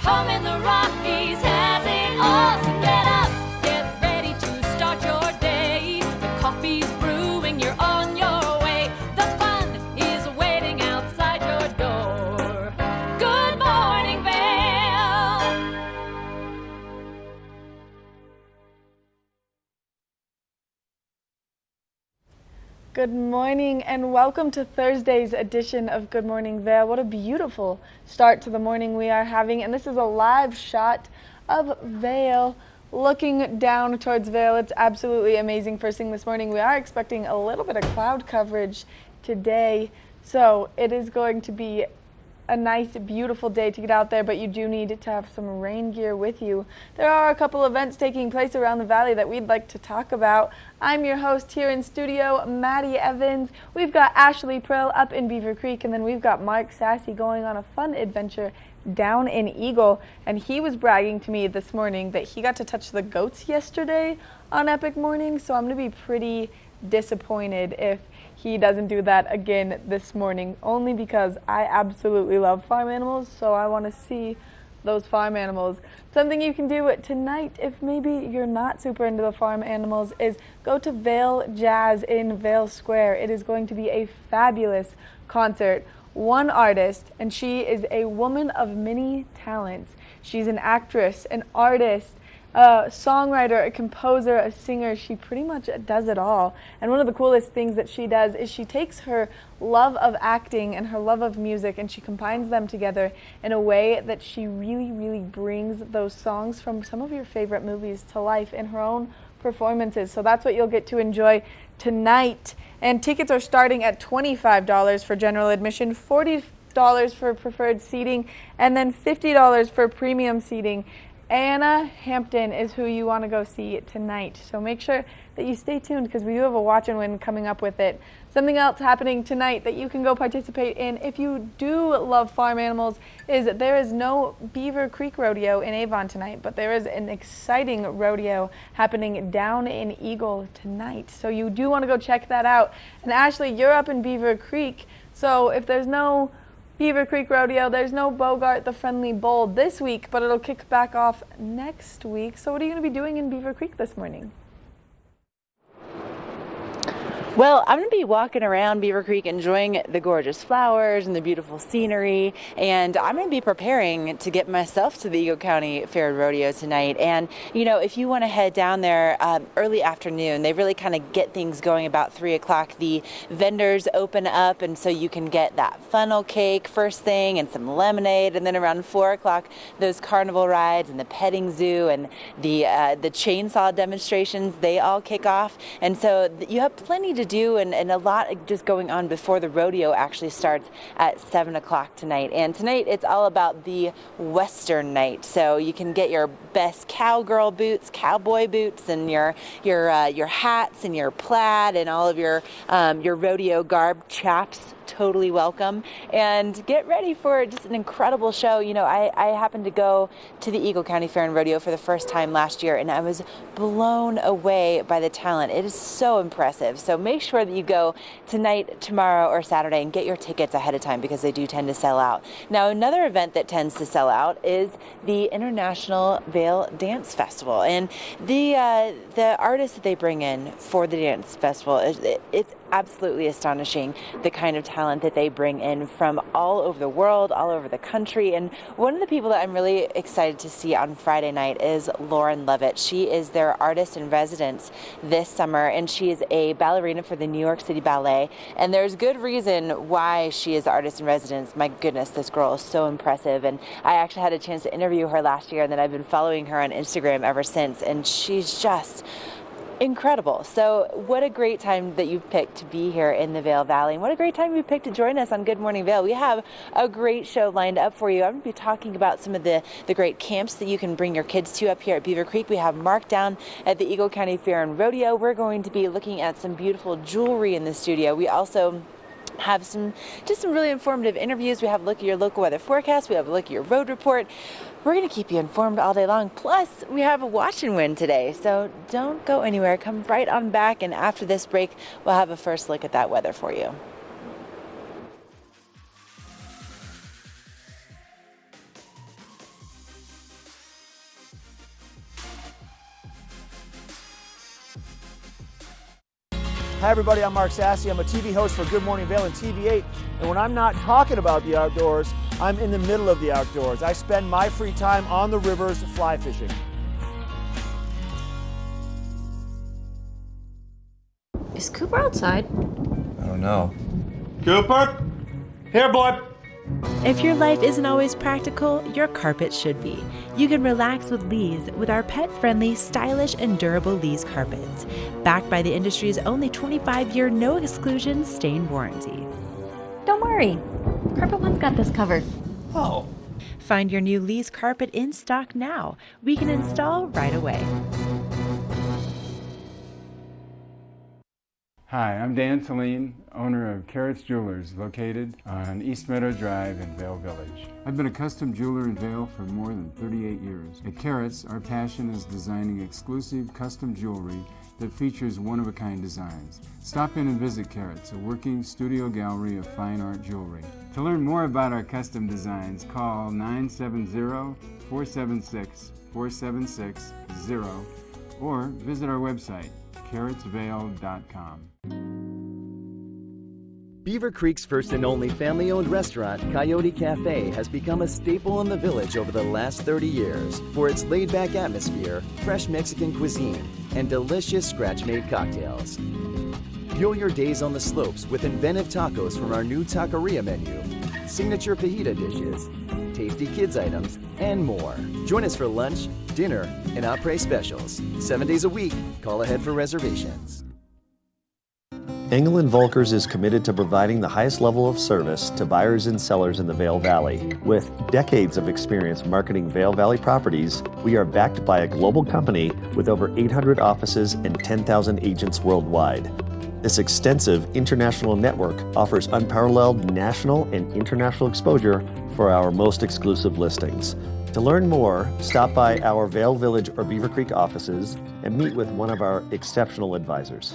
humming the Rockies has it all. So get up, get ready to start your day. The coffee's brewing, you're on your way. The fun is waiting outside your door. Good morning, Vale. Good morning and welcome to Thursday's edition of Good Morning Vale. What a beautiful start to the morning we are having, and this is a live shot of Vale looking down towards Vale. It's absolutely amazing first thing this morning. We are expecting a little bit of cloud coverage today, so it is going to be a nice, beautiful day to get out there, but you do need to have some rain gear with you. There are a couple events taking place around the valley that we'd like to talk about. I'm your host here in studio, Maddie Evans. We've got Ashley Prill up in Beaver Creek, and then we've got Mark Sassy going on a fun adventure down in Eagle, and he was bragging to me this morning that he got to touch the goats yesterday on Epic Morning, so I'm going to be pretty disappointed if he doesn't do that again this morning, only because I absolutely love farm animals, so I want to see those farm animals. Something you can do tonight, if maybe you're not super into the farm animals, is go to Vale Jazz in Vale Square. It is going to be a fabulous concert. One artist, and she is a woman of many talents. She's an actress, an artist, a songwriter, a composer, a singer. She pretty much does it all. And one of the coolest things that she does is she takes her love of acting and her love of music and she combines them together in a way that she really, really brings those songs from some of your favorite movies to life in her own performances. So that's what you'll get to enjoy tonight. And tickets are starting at $25 for general admission, $40 for preferred seating, and then $50 for premium seating. Anna Hampton is who you want to go see tonight. So make sure that you stay tuned because we do have a watch and win coming up with it. Something else happening tonight that you can go participate in if you do love farm animals is that there is no Beaver Creek Rodeo in Avon tonight, but there is an exciting rodeo happening down in Eagle tonight. So you do want to go check that out. And Ashley, you're up in Beaver Creek, so if there's no Beaver Creek Rodeo, there's no Bogart the Friendly Bull this week, but it'll kick back off next week. So what are you going to be doing in Beaver Creek this morning? Well, I'm going to be walking around Beaver Creek enjoying the gorgeous flowers and the beautiful scenery, and I'm going to be preparing to get myself to the Eagle County Fair and Rodeo tonight. And, you know, if you want to head down there early afternoon, they really kind of get things going about 3 o'clock. The vendors open up, and so you can get that funnel cake first thing and some lemonade, and then around 4 o'clock, those carnival rides and the petting zoo and the chainsaw demonstrations, they all kick off. And so you have plenty to do and a lot just going on before the rodeo actually starts at 7 o'clock tonight. And tonight it's all about the Western night. So you can get your best cowgirl boots, cowboy boots, and your hats and your plaid and all of your rodeo garb. Chaps, totally welcome, and get ready for just an incredible show. You know, I happened to go to the Eagle County Fair and Rodeo for the first time last year, and I was blown away by the talent. It is so impressive. So make sure that you go tonight, tomorrow, or Saturday and get your tickets ahead of time because they do tend to sell out. Now, another event that tends to sell out is the International Vale Dance Festival, and the artists that they bring in for the dance festival, it's absolutely astonishing the kind of talent that they bring in from all over the world, all over the country. And one of the people that I'm really excited to see on Friday night is Lauren Levitt. She is their artist in residence this summer, and she is a ballerina for the New York City Ballet. And there's good reason why she is the artist in residence. My goodness, this girl is so impressive. And I actually had a chance to interview her last year, and then I've been following her on Instagram ever since. And she's just incredible. So what a great time that you've picked to be here in the Vale Valley, and what a great time you picked to join us on Good Morning Vale. We have a great show lined up for you. I'm going to be talking about some of the great camps that you can bring your kids to up here at Beaver Creek. We have Mark down at the Eagle County Fair and Rodeo. We're going to be looking at some beautiful jewelry in the studio. We also have some really informative interviews. We have a look at your local weather forecast. We have a look at your road report. We're going to keep you informed all day long. Plus, we have a watch and win today. So don't go anywhere. Come right on back. And after this break, we'll have a first look at that weather for you. Hi everybody, I'm Mark Sassy. I'm a TV host for Good Morning Vail and TV8. And when I'm not talking about the outdoors, I'm in the middle of the outdoors. I spend my free time on the rivers fly fishing. Is Cooper outside? I don't know. Cooper? Here, boy. If your life isn't always practical, your carpet should be. You can relax with Lee's with our pet-friendly, stylish, and durable Lee's carpets. Backed by the industry's only 25-year no-exclusion stain warranty. Don't worry. Carpet One's got this covered. Oh. Find your new Lee's carpet in stock now. We can install right away. Hi, I'm Dan Saline, owner of Carrots Jewelers, located on East Meadow Drive in Vail Village. I've been a custom jeweler in Vail for more than 38 years. At Carrots, our passion is designing exclusive custom jewelry that features one-of-a-kind designs. Stop in and visit Carrots, a working studio gallery of fine art jewelry. To learn more about our custom designs, call 970-476-4760 or visit our website, carrotsvail.com. Beaver Creek's first and only family-owned restaurant, Coyote Cafe, has become a staple in the village over the last 30 years for its laid-back atmosphere, fresh Mexican cuisine, and delicious scratch-made cocktails. Fuel your days on the slopes with inventive tacos from our new taqueria menu, signature fajita dishes, tasty kids items, and more. Join us for lunch, dinner, and après specials. 7 days a week. Call ahead for reservations. Engel & Volkers is committed to providing the highest level of service to buyers and sellers in the Vail Valley. With decades of experience marketing Vail Valley properties, we are backed by a global company with over 800 offices and 10,000 agents worldwide. This extensive international network offers unparalleled national and international exposure for our most exclusive listings. To learn more, stop by our Vail Village or Beaver Creek offices and meet with one of our exceptional advisors.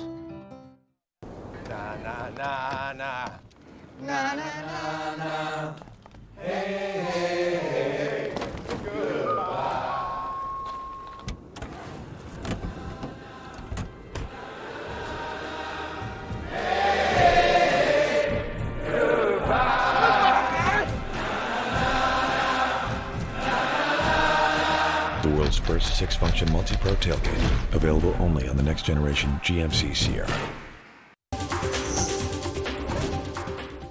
Na na na na. Na na na na. Hey, hey, hey. Goodbye. Hey, goodbye. The world's first 6-function multi-pro tailgate, available only on the next generation GMC Sierra.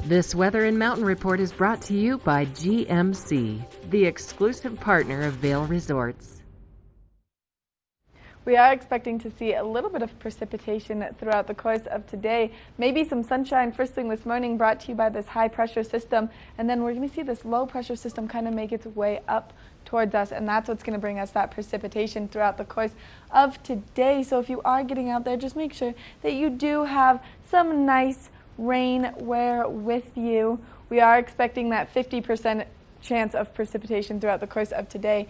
This Weather and Mountain Report is brought to you by GMC, the exclusive partner of Vail Resorts. We are expecting to see a little bit of precipitation throughout the course of today. Maybe some sunshine first thing this morning, brought to you by this high pressure system. And then we're going to see this low pressure system kind of make its way up towards us. And that's what's going to bring us that precipitation throughout the course of today. So if you are getting out there, just make sure that you do have some nice rainwear with you. We are expecting that 50% chance of precipitation throughout the course of today.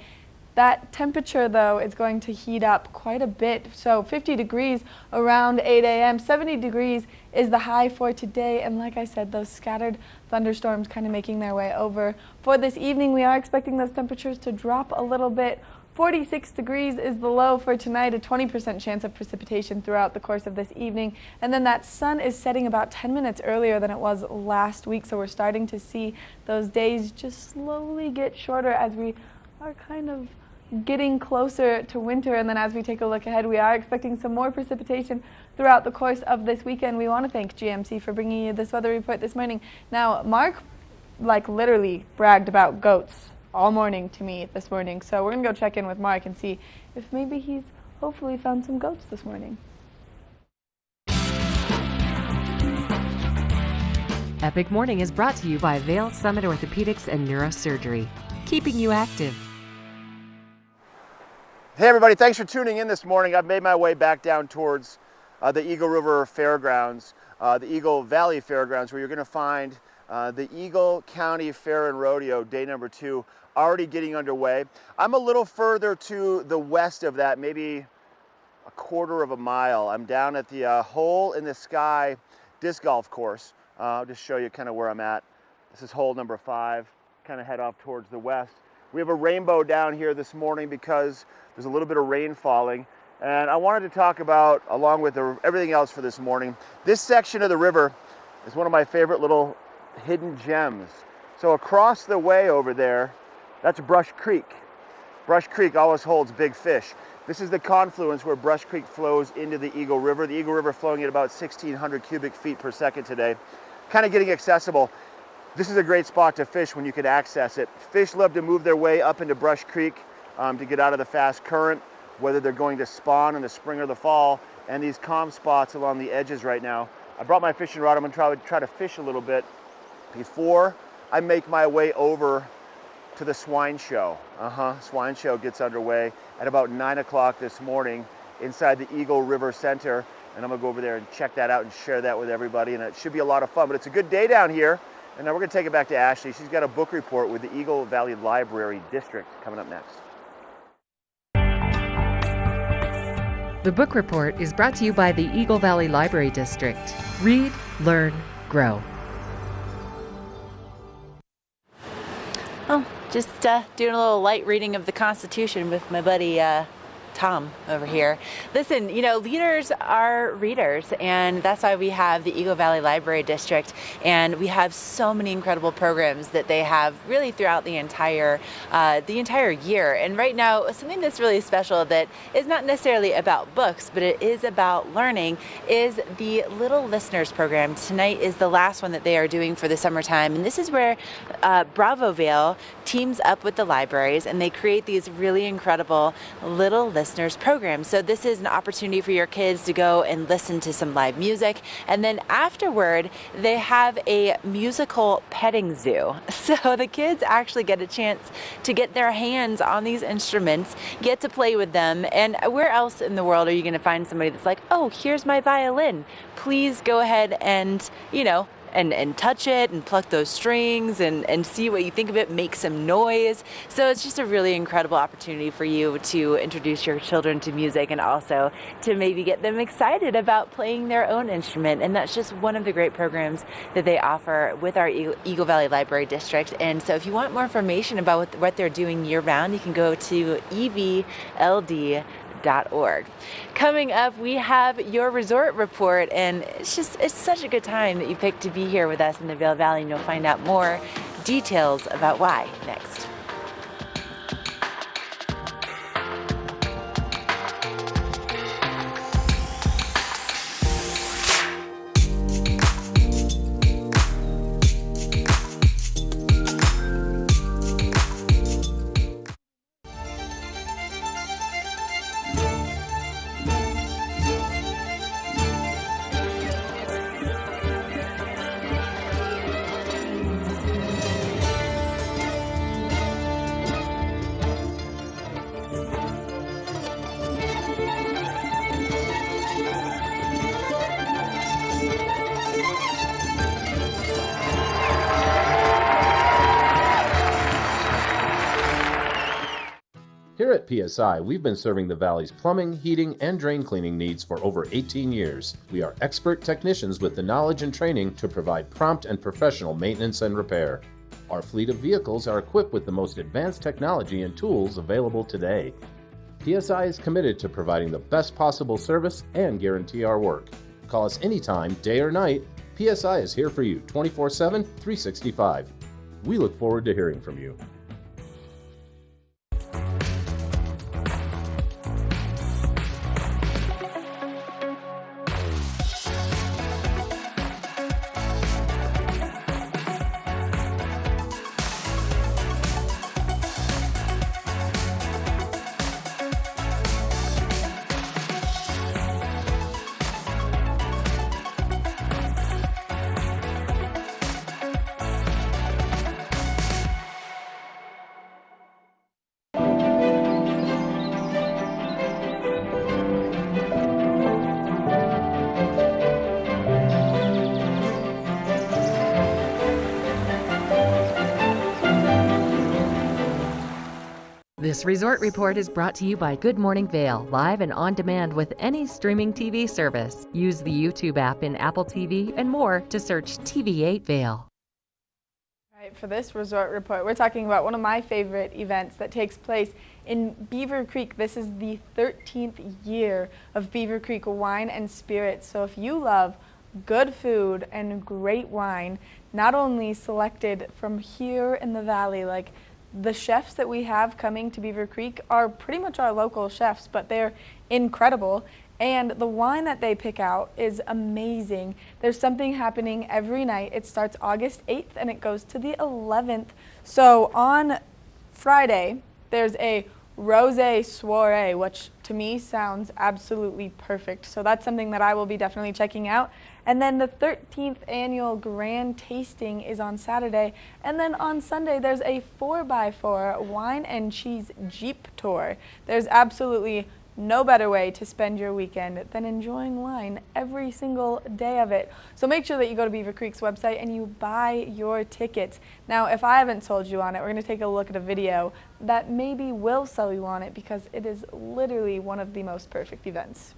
That temperature, though, is going to heat up quite a bit. So 50 degrees around 8 a.m., 70 degrees is the high for today. And like I said, those scattered thunderstorms kind of making their way over. For this evening, we are expecting those temperatures to drop a little bit. 46 degrees is the low for tonight, a 20% chance of precipitation throughout the course of this evening. And then that sun is setting about 10 minutes earlier than it was last week. So we're starting to see those days just slowly get shorter as we are kind of getting closer to winter. And then as we take a look ahead, we are expecting some more precipitation throughout the course of this weekend. We want to thank GMC for bringing you this weather report this morning. Now, Mark, literally bragged about goats all morning to me this morning. So we're going to go check in with Mark and see if maybe he's hopefully found some goats this morning. Epic Morning is brought to you by Vail Summit Orthopedics and Neurosurgery, keeping you active. Hey everybody, thanks for tuning in this morning. I've made my way back down towards the Eagle River Fairgrounds, the Eagle Valley Fairgrounds, where you're going to find the Eagle County Fair and Rodeo, day number 2, already getting underway. I'm a little further to the west of that, maybe a quarter of a mile. I'm down at the Hole in the Sky disc golf course. I'll just show you kind of where I'm at. This is hole number 5, kind of head off towards the west. We have a rainbow down here this morning because there's a little bit of rain falling. And I wanted to talk about, along with everything else for this morning, this section of the river is one of my favorite little hidden gems. So across the way over there, that's Brush Creek. Brush Creek always holds big fish. This is the confluence where Brush Creek flows into the Eagle River. The Eagle River flowing at about 1,600 cubic feet per second today. Kind of getting accessible. This is a great spot to fish when you can access it. Fish love to move their way up into Brush Creek to get out of the fast current, whether they're going to spawn in the spring or the fall, and these calm spots along the edges right now. I brought my fishing rod. I'm gonna try to fish a little bit before I make my way over to the swine show. Swine show gets underway at about 9 o'clock this morning inside the Eagle River Center, and I'm gonna go over there and check that out and share that with everybody, and it should be a lot of fun. But it's a good day down here, and now we're gonna take it back to Ashley. She's got a book report with the Eagle Valley Library District coming up next. The book report is brought to you by the Eagle Valley Library District. Read, learn, grow. Oh, just doing a little light reading of the Constitution with my buddy Tom over here. Listen, you know, leaders are readers, and that's why we have the Eagle Valley Library District, and we have so many incredible programs that they have really throughout the entire year. And right now, something that's really special that is not necessarily about books, but it is about learning, is the Little Listeners program. Tonight is the last one that they are doing for the summertime, and this is where Bravo Vale teams up with the libraries, and they create these really incredible Little Listeners program. So this is an opportunity for your kids to go and listen to some live music, and then afterward they have a musical petting zoo. So the kids actually get a chance to get their hands on these instruments, get to play with them. And where else in the world are you going to find somebody that's like, oh, here's my violin, please go ahead and, you know, and touch it and pluck those strings and see what you think of it, make some noise. So it's just a really incredible opportunity for you to introduce your children to music and also to maybe get them excited about playing their own instrument. And that's just one of the great programs that they offer with our Eagle Valley Library District. And so if you want more information about what they're doing year round, you can go to evld.org. Coming up, we have your resort report, and it's such a good time that you picked to be here with us in the Vail Valley, and you'll find out more details about why next. Here at PSI, we've been serving the Valley's plumbing, heating, and drain cleaning needs for over 18 years. We are expert technicians with the knowledge and training to provide prompt and professional maintenance and repair. Our fleet of vehicles are equipped with the most advanced technology and tools available today. PSI is committed to providing the best possible service and guarantee our work. Call us anytime, day or night. PSI is here for you 24/7, 365. We look forward to hearing from you. This resort report is brought to you by Good Morning Vail, live and on demand with any streaming TV service. Use the YouTube app in Apple TV and more to search TV8 Vail. For this resort report, we're talking about one of my favorite events that takes place in Beaver Creek. This is the 13th year of Beaver Creek Wine and Spirits. So if you love good food and great wine, not only selected from here in the valley, like the chefs that we have coming to Beaver Creek are pretty much our local chefs, but they're incredible. And the wine that they pick out is amazing. There's something happening every night. It starts August 8th and it goes to the 11th. So on Friday, there's a rosé soiree, which to me sounds absolutely perfect. So that's something that I will be definitely checking out. And then the 13th annual grand tasting is on Saturday. And then on Sunday, there's a 4x4 wine and cheese Jeep tour. There's absolutely no better way to spend your weekend than enjoying wine every single day of it. So make sure that you go to Beaver Creek's website and you buy your tickets. Now, if I haven't sold you on it, we're going to take a look at a video that maybe will sell you on it, because it is literally one of the most perfect events.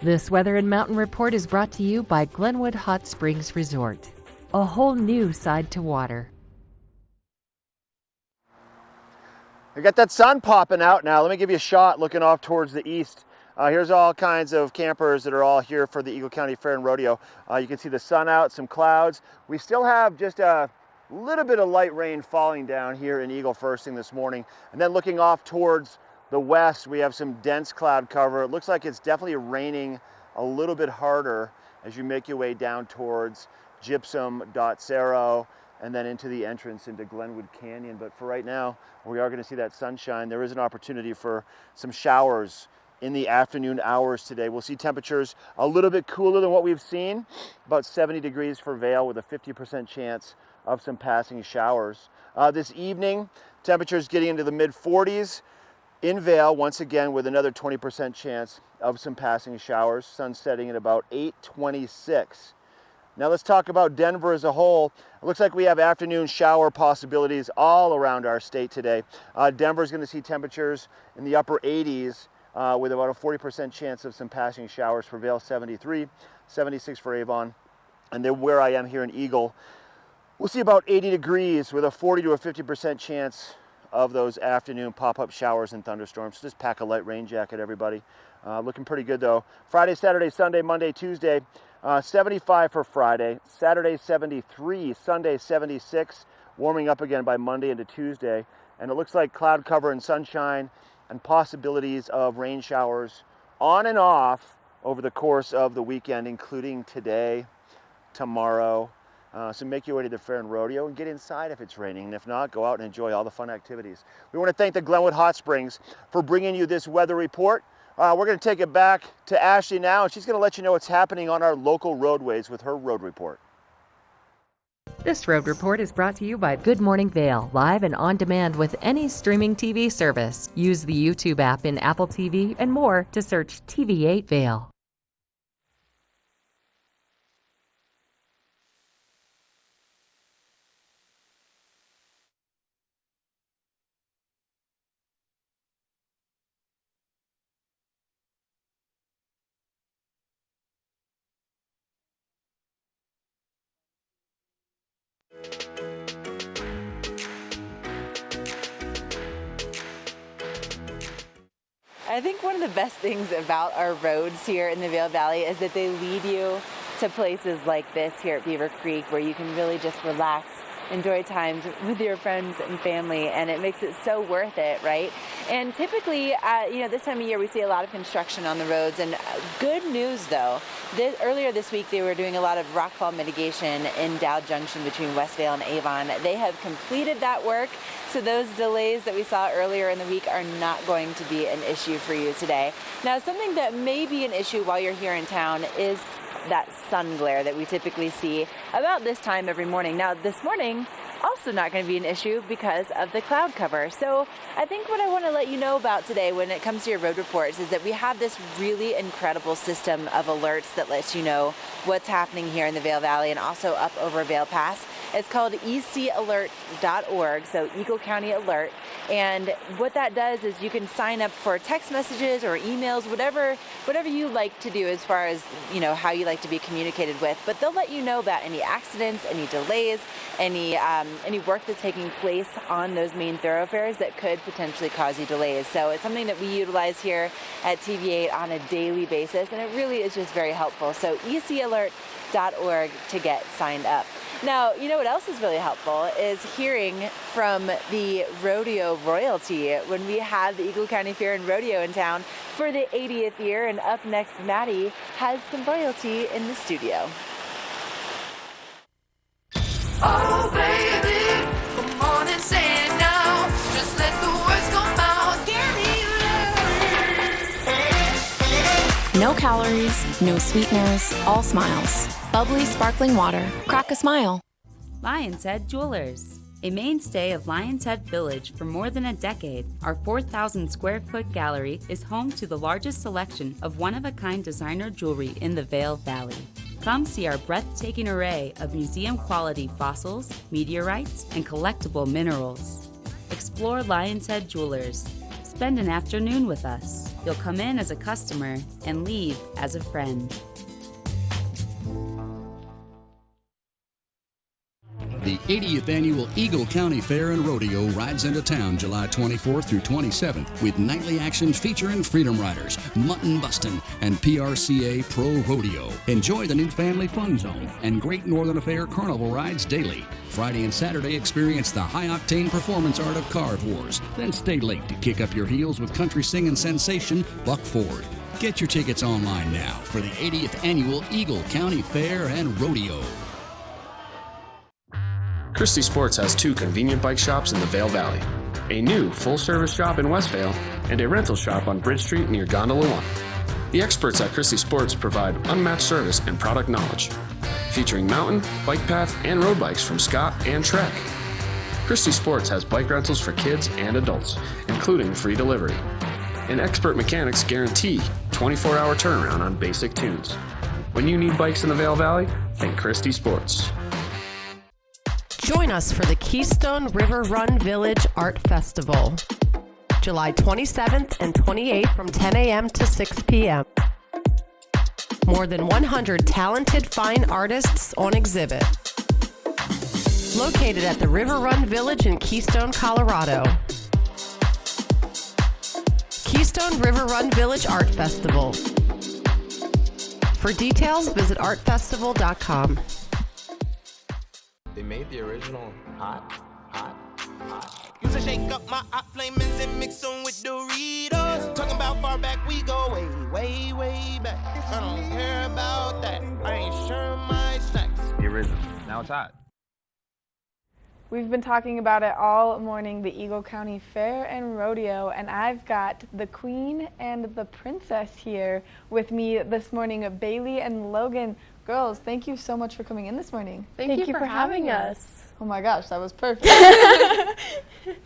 This Weather and Mountain Report is brought to you by Glenwood Hot Springs Resort. A whole new side to water. I got that sun popping out now. Let me give you a shot looking off towards the east. Here's all kinds of campers that are all here for the Eagle County Fair and Rodeo. You can see the sun out, some clouds. We still have just a little bit of light rain falling down here in Eagle first thing this morning. And then looking off towards the west, we have some dense cloud cover. It looks like it's definitely raining a little bit harder as you make your way down towards Gypsum.Cerro and then into the entrance into Glenwood Canyon. But for right now, we are going to see that sunshine. There is an opportunity for some showers in the afternoon hours today. We'll see temperatures a little bit cooler than what we've seen, about 70 degrees for Vail with a 50% chance of some passing showers. This evening, temperatures getting into the mid-40s. In Vail, once again, with another 20% chance of some passing showers. Sun setting at about 8:26. Now let's talk about Denver as a whole. It looks like we have afternoon shower possibilities all around our state today. Denver's going to see temperatures in the upper 80s with about a 40% chance of some passing showers for Vail, 73, 76 for Avon. And then where I am here in Eagle, we'll see about 80 degrees with a 40 to a 50% chance of those afternoon pop-up showers and thunderstorms. So just pack a light rain jacket, everybody. Looking pretty good though. Friday, Saturday, Sunday, Monday, Tuesday, 75 for Friday, Saturday 73, Sunday 76, warming up again by Monday into Tuesday. And it looks like cloud cover and sunshine and possibilities of rain showers on and off over the course of the weekend, including today, tomorrow. So make your way to the Fair and Rodeo and get inside if it's raining. And if not, go out and enjoy all the fun activities. We want to thank the Glenwood Hot Springs for bringing you this weather report. We're going to take it back to Ashley now, and she's going to let you know what's happening on our local roadways with her road report. This road report is brought to you by Good Morning Vail, live and on demand with any streaming TV service. Use the YouTube app in Apple TV and more to search TV8 Vail. I think one of the best things about our roads here in the Vail Valley is that they lead you to places like this here at Beaver Creek where you can really just relax, enjoy times with your friends and family, and it makes it so worth it, right? And typically, this time of year, we see a lot of construction on the roads. And good news, though, earlier this week, they were doing a lot of rockfall mitigation in Dow Junction between Westvale and Avon. They have completed that work. So those delays that we saw earlier in the week are not going to be an issue for you today. Now, something that may be an issue while you're here in town is that sun glare that we typically see about this time every morning. Now, this morning, also not going to be an issue because of the cloud cover. So I think what I want to let you know about today when it comes to your road reports is that we have this really incredible system of alerts that lets you know what's happening here in the Vail Valley and also up over Vail Pass. It's called ecalert.org, so Eagle County Alert. And what that does is you can sign up for text messages or emails, whatever you like to do as far as, how you like to be communicated with. But they'll let you know about any accidents, any delays, any work that's taking place on those main thoroughfares that could potentially cause you delays. So it's something that we utilize here at TV8 on a daily basis, and it really is just very helpful. So ecalert.org to get signed up. Now, you know what else is really helpful is hearing from the rodeo royalty when we have the Eagle County Fair and Rodeo in town for the 80th year. And up next, Maddie has some royalty in the studio. Oh, baby, come on and say it now. Just let the words come out. No calories, no sweeteners, all smiles. Bubbly sparkling water. Crack a smile. Lion's Head Jewelers. A mainstay of Lion's Head Village for more than a decade, our 4,000 square foot gallery is home to the largest selection of one-of-a-kind designer jewelry in the Vail Valley. Come see our breathtaking array of museum-quality fossils, meteorites, and collectible minerals. Explore Lion's Head Jewelers. Spend an afternoon with us. You'll come in as a customer and leave as a friend. The 80th Annual Eagle County Fair and Rodeo rides into town July 24th through 27th with nightly action featuring Freedom Riders, Mutton Bustin', and PRCA Pro Rodeo. Enjoy the new Family Fun Zone and Great Northern Affair Carnival rides daily. Friday and Saturday, experience the high-octane performance art of Card Wars. Then stay late to kick up your heels with country singing sensation Buck Ford. Get your tickets online now for the 80th Annual Eagle County Fair and Rodeo. Christie Sports has 2 convenient bike shops in the Vail Valley, a new full-service shop in Westvale, and a rental shop on Bridge Street near Gondola 1. The experts at Christie Sports provide unmatched service and product knowledge, featuring mountain, bike path, and road bikes from Scott and Trek. Christie Sports has bike rentals for kids and adults, including free delivery. And expert mechanics guarantee 24-hour turnaround on basic tunes. When you need bikes in the Vail Valley, think Christie Sports. Join us for the Keystone River Run Village Art Festival, July 27th and 28th from 10 a.m. to 6 p.m. More than 100 talented fine artists on exhibit. Located at the River Run Village in Keystone, Colorado. Keystone River Run Village Art Festival. For details, visit artfestival.com. They made the original hot. Used to shake up my hot flamings and mix them with Doritos. Talking about far back, we go way back. I don't care about that. I ain't sure my stacks. The original. Now it's hot. We've been talking about it all morning, the Eagle County Fair and Rodeo, and I've got the Queen and the Princess here with me this morning, Bailey and Logan. Girls, thank you so much for coming in this morning. Thank you for having us. Oh my gosh, that was perfect.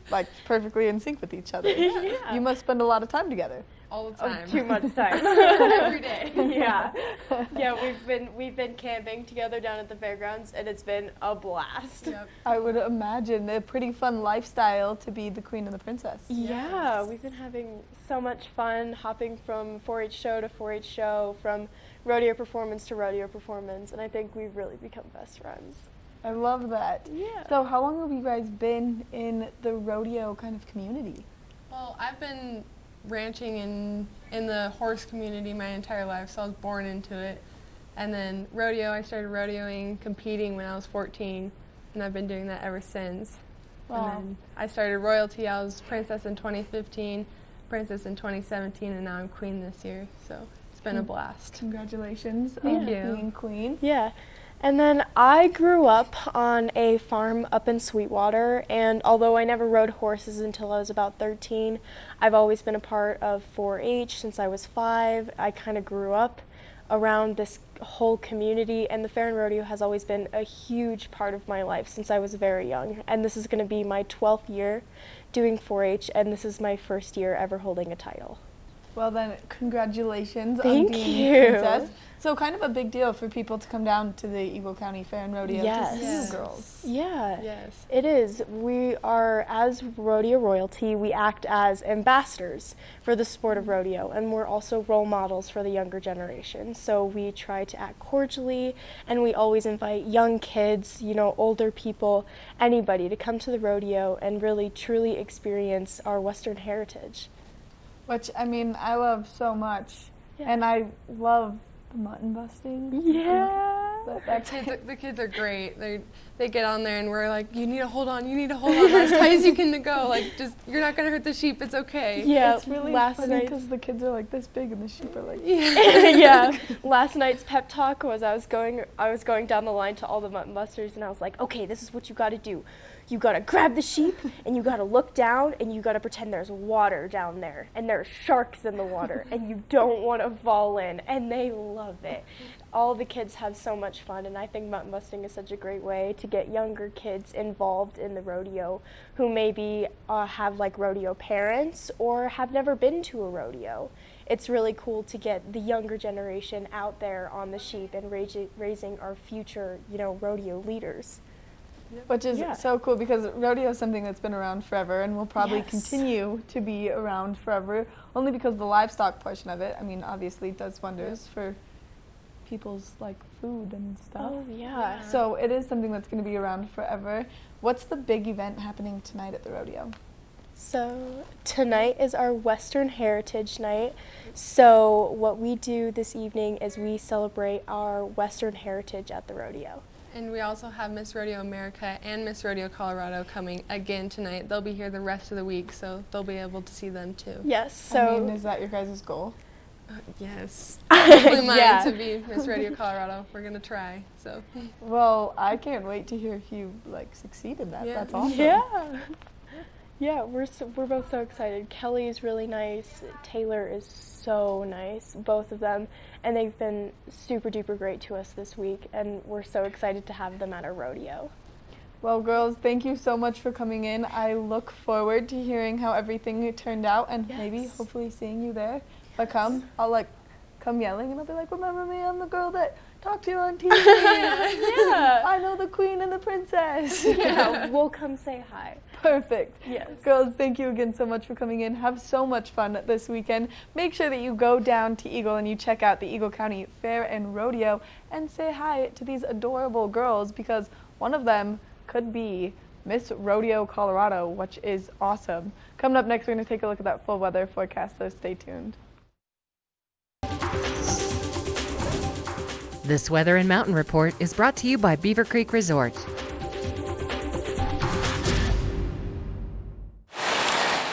Like perfectly in sync with each other. Yeah. You must spend a lot of time together. All the time. Too much time. Every day. Yeah, we've been camping together down at the fairgrounds, and it's been a blast. Yep. I would imagine a pretty fun lifestyle to be the Queen and the Princess. Yeah, we've been having so much fun hopping from 4-H show to 4-H show, from rodeo performance to rodeo performance, and I think we've really become best friends. I love that. Yeah. So how long have you guys been in the rodeo kind of community? Well, I've been ranching in the horse community my entire life, so I was born into it. And then rodeo, I started rodeoing, competing when I was 14, and I've been doing that ever since. Wow. And then I started royalty. I was princess in 2015, princess in 2017, and now I'm queen this year. So it's been a blast. Congratulations Thank on you. being queen. Yeah. And then I grew up on a farm up in Sweetwater, and although I never rode horses until I was about 13, I've always been a part of 4-H since I was 5. I kind of grew up around this whole community, and the Fair and Rodeo has always been a huge part of my life since I was very young. And this is going to be my 12th year doing 4-H, and this is my first year ever holding a title. Well then, congratulations Thank on being you. princess. So kind of a big deal for people to come down to the Eagle County Fair and Rodeo to see you girls. Yeah, Yes. it is. We are, as rodeo royalty, we act as ambassadors for the sport of rodeo, and we're also role models for the younger generation. So we try to act cordially, and we always invite young kids, you know, older people, anybody to come to the rodeo and really truly experience our Western heritage. Which, I mean, I love so much. And I love the mutton busting. Yeah. The kids are great. They get on there and we're like, you need to hold on as tight as you can to go. Like, just, you're not gonna hurt the sheep. It's okay. Yeah, It's really last funny night. because the kids are like this big and the sheep are like Yeah. Last night's pep talk was I was going down the line to all the mutton busters, and I was like, okay, this is what you got to do. You got to grab the sheep, and you got to look down, and you got to pretend there's water down there, and there are sharks in the water, and you don't want to fall in. And they love it. All the kids have so much fun, and I think mutton busting is such a great way to get younger kids involved in the rodeo who maybe have like rodeo parents or have never been to a rodeo. It's really cool to get the younger generation out there on the sheep and raising our future, you know, rodeo leaders. Which is so cool because rodeo is something that's been around forever and will probably continue to be around forever, only because the livestock portion of it, I mean, obviously does wonders for people's like food and stuff. Oh, yeah. So it is something that's going to be around forever. What's the big event happening tonight at the rodeo? So tonight is our Western Heritage Night. So what we do this evening is we celebrate our Western heritage at the rodeo. And we also have Miss Rodeo America and Miss Rodeo Colorado coming again tonight. They'll be here the rest of the week, so they'll be able to see them too. Yes. So I mean, is that your guys' goal? Yes. Hopefully mine Yeah. to be Miss Rodeo Colorado. We're gonna try. So. Well, I can't wait to hear if you like succeed in that. Yeah. That's awesome. Yeah. Yeah, we're both so excited. Kelly is really nice. Taylor is so nice, both of them. And they've been super duper great to us this week, and we're so excited to have them at our rodeo. Well, girls, thank you so much for coming in. I look forward to hearing how everything turned out and maybe hopefully seeing you there. If I come, I'll like come yelling and I'll be like, remember me? I'm the girl that talked to you on TV. Yeah. I know the queen and the princess. Yeah, we'll come say hi. Perfect. Yes. Girls, thank you again so much for coming in. Have so much fun this weekend. Make sure that you go down to Eagle and you check out the Eagle County Fair and Rodeo and say hi to these adorable girls because one of them could be Miss Rodeo Colorado, which is awesome. Coming up next, we're going to take a look at that full weather forecast, so stay tuned. This Weather and Mountain Report is brought to you by Beaver Creek Resort.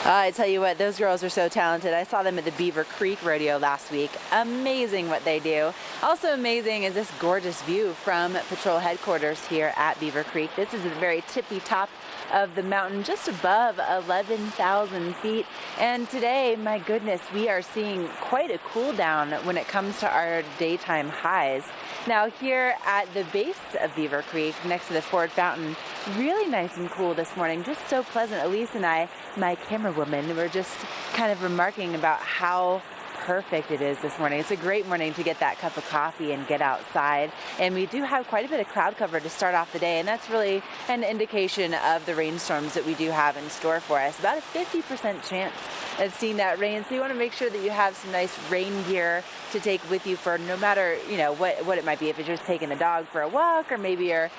I tell you what, those girls are so talented. I saw them at the Beaver Creek Rodeo last week. Amazing what they do. Also amazing is this gorgeous view from patrol headquarters here at Beaver Creek. This is the very tippy top of the mountain, just above 11,000 feet. And today, my goodness, we are seeing quite a cool down when it comes to our daytime highs. Now here at the base of Beaver Creek, next to the Ford Fountain, really nice and cool this morning, just so pleasant. Elise and I, my camera woman, were just kind of remarking about how perfect it is this morning. It's a great morning to get that cup of coffee and get outside. And we do have quite a bit of cloud cover to start off the day, and that's really an indication of the rainstorms that we do have in store for us. About a 50% chance of seeing that rain, so you want to make sure that you have some nice rain gear to take with you for no matter, you know, what it might be. If it's just taking the dog for a walk, or maybe you're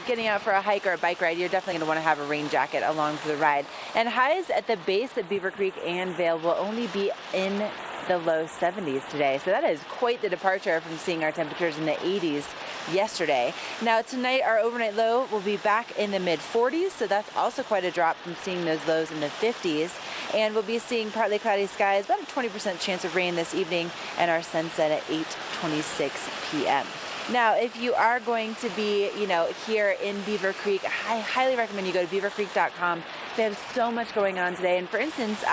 getting out for a hike or a bike ride, you're definitely going to want to have a rain jacket along for the ride. And highs at the base of Beaver Creek and Vail will only be in the low 70s today. So that is quite the departure from seeing our temperatures in the 80s yesterday. Now tonight our overnight low will be back in the mid 40s, so that's also quite a drop from seeing those lows in the 50s. And we'll be seeing partly cloudy skies, about a 20% chance of rain this evening, and our sunset at 8:26 p.m. Now, if you are going to be, here in Beaver Creek, I highly recommend you go to beavercreek.com. They have so much going on today. And for instance,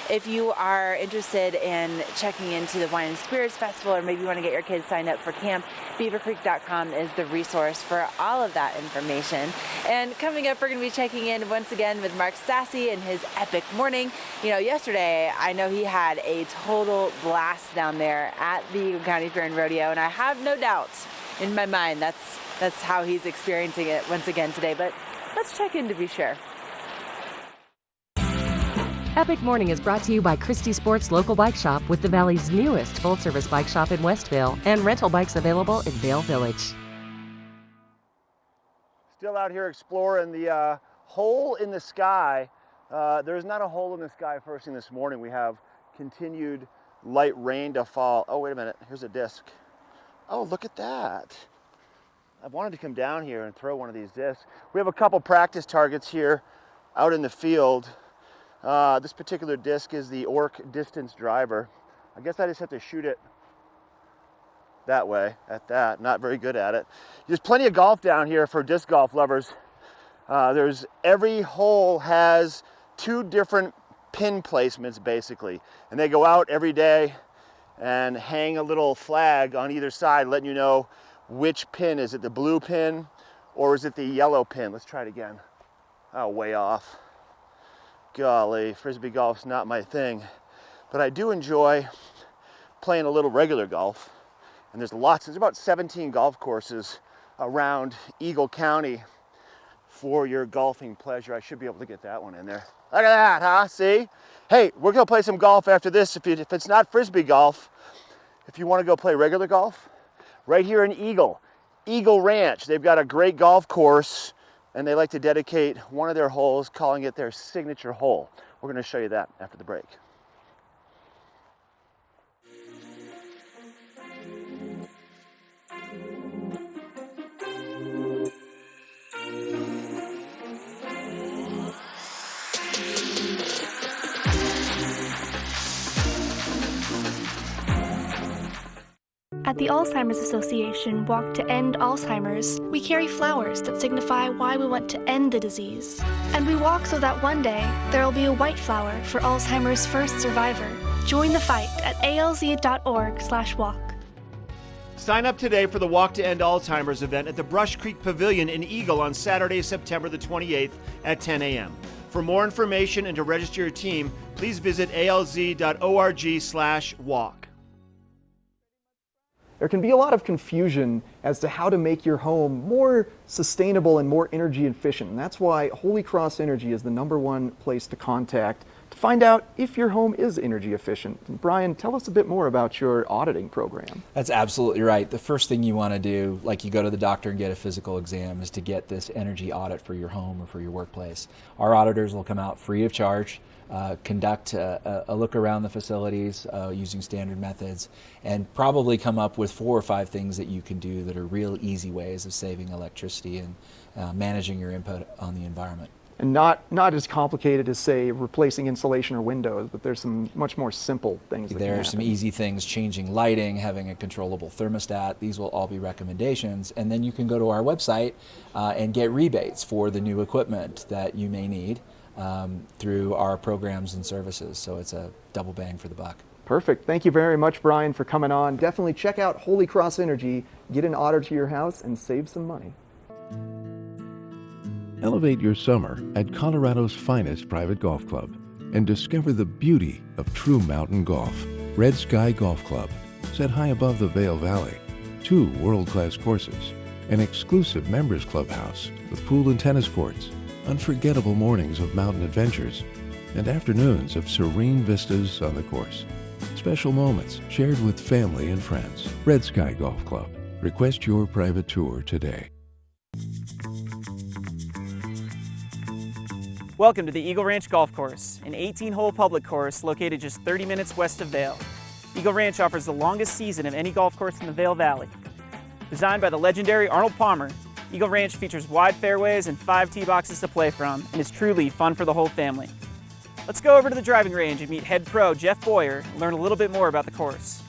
if you are interested in checking into the Wine and Spirits Festival, or maybe you want to get your kids signed up for camp, beavercreek.com is the resource for all of that information. And coming up, we're going to be checking in once again with Mark Sassy and his epic morning. Yesterday, I know he had a total blast down there at the Eagle County Fair and Rodeo, and I have no doubt in my mind that's how he's experiencing it once again today. But let's check in to be sure. Epic Morning is brought to you by Christie Sports Local Bike Shop, with the Valley's newest full-service bike shop in Westvale and rental bikes available in Vale Village. Still out here exploring the hole in the sky. There's not a hole in the sky first thing this morning. We have continued light rain to fall. Oh, wait a minute. Here's a disc. Oh, look at that. I wanted to come down here and throw one of these discs. We have a couple practice targets here out in the field. This particular disc is the Orc Distance Driver. I guess I just have to shoot it that way, at that. Not very good at it. There's plenty of golf down here for disc golf lovers. Every hole has 2 different pin placements basically, and they go out every day and hang a little flag on either side letting you know which pin. Is it the blue pin or is it the yellow pin? Let's try it again. Oh, way off. Golly, Frisbee golf's not my thing, but I do enjoy playing a little regular golf. And there's about 17 golf courses around Eagle County for your golfing pleasure. I should be able to get that one in there. Look at that, huh? See? Hey, we're gonna play some golf after this. If it's not Frisbee golf, if you wanna go play regular golf, right here in Eagle Ranch, they've got a great golf course, and they like to dedicate one of their holes, calling it their signature hole. We're gonna show you that after the break. At the Alzheimer's Association Walk to End Alzheimer's, we carry flowers that signify why we want to end the disease. And we walk so that one day there will be a white flower for Alzheimer's first survivor. Join the fight at alz.org/walk. Sign up today for the Walk to End Alzheimer's event at the Brush Creek Pavilion in Eagle on Saturday, September the 28th at 10 a.m. For more information and to register your team, please visit alz.org/walk. There can be a lot of confusion as to how to make your home more sustainable and more energy efficient. And that's why Holy Cross Energy is the #1 place to contact to find out if your home is energy efficient. And Brian, tell us a bit more about your auditing program. That's absolutely right. The first thing you want to do, like you go to the doctor and get a physical exam, is to get this energy audit for your home or for your workplace. Our auditors will come out free of charge, conduct a look around the facilities using standard methods, and probably come up with 4 or 5 things that you can do that are real easy ways of saving electricity and managing your input on the environment. And not as complicated as, say, replacing insulation or windows, but there's some much more simple things that There are some easy things, changing lighting, having a controllable thermostat. These will all be recommendations. And then you can go to our website and get rebates for the new equipment that you may need through our programs and services. So it's a double bang for the buck. Perfect. Thank you very much, Brian, for coming on. Definitely check out Holy Cross Energy, get an audit to your house, and save some money. Elevate your summer at Colorado's finest private golf club and discover the beauty of true mountain golf. Red Sky Golf Club, set high above the Vail Valley, 2 world-class courses, an exclusive members clubhouse with pool and tennis courts, unforgettable mornings of mountain adventures, and afternoons of serene vistas on the course. Special moments shared with family and friends. Red Sky Golf Club. Request your private tour today. Welcome to the Eagle Ranch Golf Course, an 18-hole public course located just 30 minutes west of Vail. Eagle Ranch offers the longest season of any golf course in the Vail Valley. Designed by the legendary Arnold Palmer, Eagle Ranch features wide fairways and 5 tee boxes to play from and is truly fun for the whole family. Let's go over to the driving range and meet head pro Jeff Boyer and learn a little bit more about the course.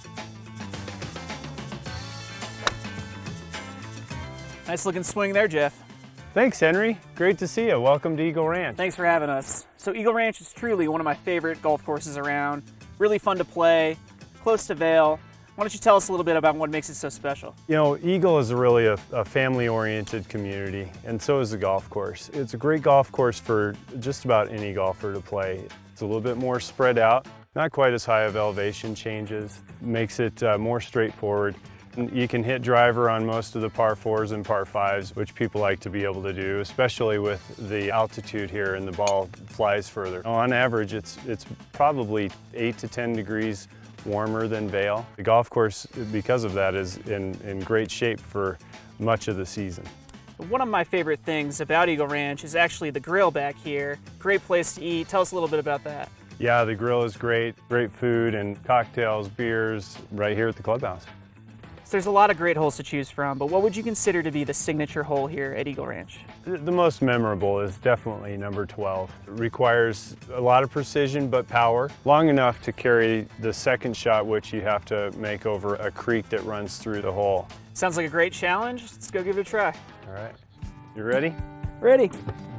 Nice looking swing there, Jeff. Thanks, Henry. Great to see you. Welcome to Eagle Ranch. Thanks for having us. So Eagle Ranch is truly one of my favorite golf courses around. Really fun to play, close to Vail. Why don't you tell us a little bit about what makes it so special? You know, Eagle is really a family-oriented community, and so is the golf course. It's a great golf course for just about any golfer to play. It's a little bit more spread out, not quite as high of elevation changes, makes it more straightforward. You can hit driver on most of the par 4s and par 5s, which people like to be able to do, especially with the altitude here and the ball flies further. On average, it's probably 8 to 10 degrees warmer than Vail. The golf course, because of that, is in great shape for much of the season. One of my favorite things about Eagle Ranch is actually the grill back here. Great place to eat. Tell us a little bit about that. Yeah, the grill is great. Great food and cocktails, beers right here at the clubhouse. So there's a lot of great holes to choose from, but what would you consider to be the signature hole here at Eagle Ranch? The most memorable is definitely number 12. It requires a lot of precision but power, long enough to carry the second shot, which you have to make over a creek that runs through the hole. Sounds like a great challenge. Let's go give it a try. All right. You ready? Ready.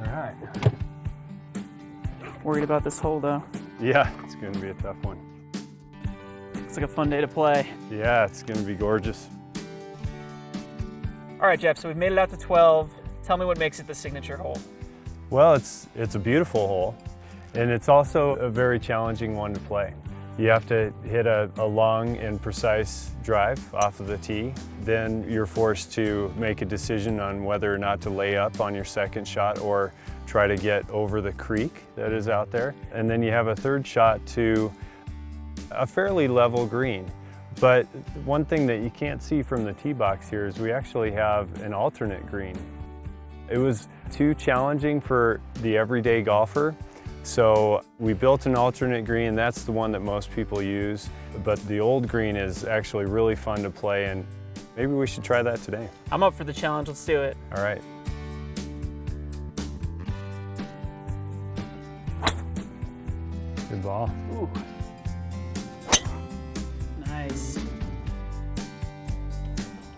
All right. Worried about this hole though. Yeah, it's going to be a tough one. Looks like a fun day to play. Yeah, it's going to be gorgeous. All right, Jeff, so we've made it out to 12. Tell me what makes it the signature hole. Well, it's a beautiful hole, and it's also a very challenging one to play. You have to hit a long and precise drive off of the tee. Then you're forced to make a decision on whether or not to lay up on your second shot or try to get over the creek that is out there. And then you have a third shot to a fairly level green. But one thing that you can't see from the tee box here is we actually have an alternate green. It was too challenging for the everyday golfer, so we built an alternate green. That's the one that most people use, but the old green is actually really fun to play, and maybe we should try that today. I'm up for the challenge. Let's do it. All right. Good ball. Ooh. Nice.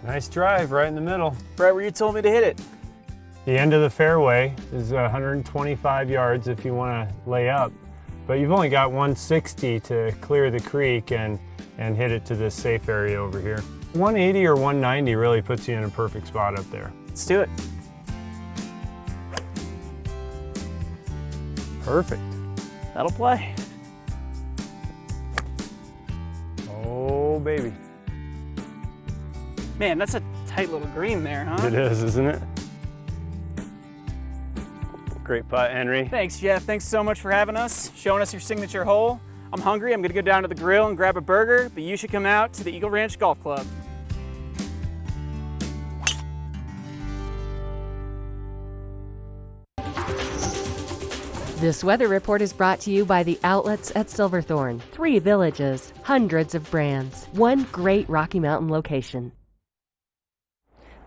Nice drive right in the middle. Right where you told me to hit it. The end of the fairway is 125 yards if you want to lay up, but you've only got 160 to clear the creek and hit it to this safe area over here. 180 or 190 really puts you in a perfect spot up there. Let's do it. Perfect. That'll play. Oh, baby. Man, that's a tight little green there, huh? It is, isn't it? Great putt, Henry. Thanks, Jeff. Thanks so much for having us, showing us your signature hole. I'm hungry. I'm going to go down to the grill and grab a burger, but you should come out to the Eagle Ranch Golf Club. This weather report is brought to you by the outlets at Silverthorne. 3 villages, hundreds of brands, one great Rocky Mountain location.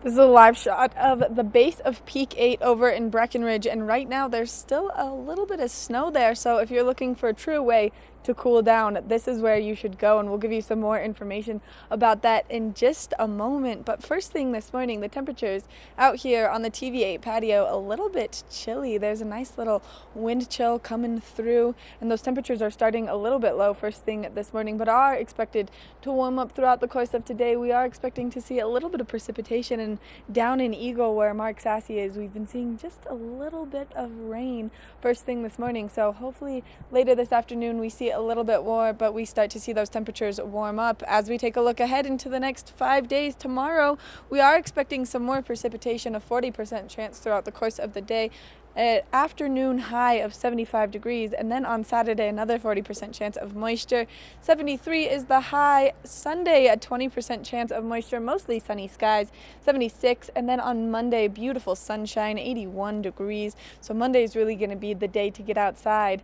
This is a live shot of the base of Peak 8 over in Breckenridge, and right now there's still a little bit of snow there, so if you're looking for a true way to cool down, this is where you should go, and we'll give you some more information about that in just a moment. But first thing this morning, the temperatures out here on the TV8 patio a little bit chilly. There's a nice little wind chill coming through, and those temperatures are starting a little bit low first thing this morning, but are expected to warm up throughout the course of today. We are expecting to see a little bit of precipitation, and down in Eagle where Mark Sassy is, we've been seeing just a little bit of rain first thing this morning. So hopefully later this afternoon we see a little bit more, but we start to see those temperatures warm up. As we take a look ahead into the next 5 days, tomorrow we are expecting some more precipitation, a 40% chance throughout the course of the day. Afternoon high of 75 degrees, and then on Saturday another 40% chance of moisture. 73 is the high. Sunday a 20% chance of moisture, mostly sunny skies. 76, and then on Monday beautiful sunshine, 81 degrees. So Monday is really going to be the day to get outside.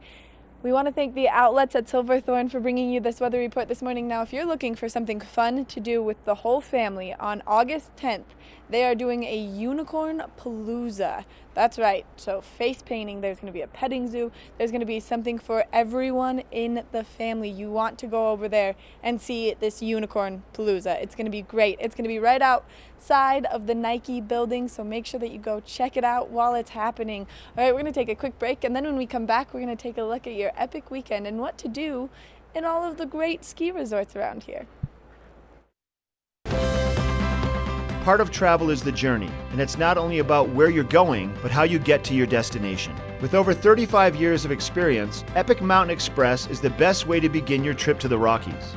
We want to thank the outlets at Silverthorne for bringing you this weather report this morning. Now, if you're looking for something fun to do with the whole family, on August 10th, they are doing a unicorn palooza. That's right. So face painting, there's going to be a petting zoo. There's going to be something for everyone in the family. You want to go over there and see this unicorn palooza. It's going to be great. It's going to be right outside of the Nike building, so make sure that you go check it out while it's happening. All right, we're going to take a quick break, and then when we come back, we're going to take a look at your epic weekend and what to do in all of the great ski resorts around here. Part of travel is the journey, and it's not only about where you're going, but how you get to your destination. With over 35 years of experience, Epic Mountain Express is the best way to begin your trip to the Rockies.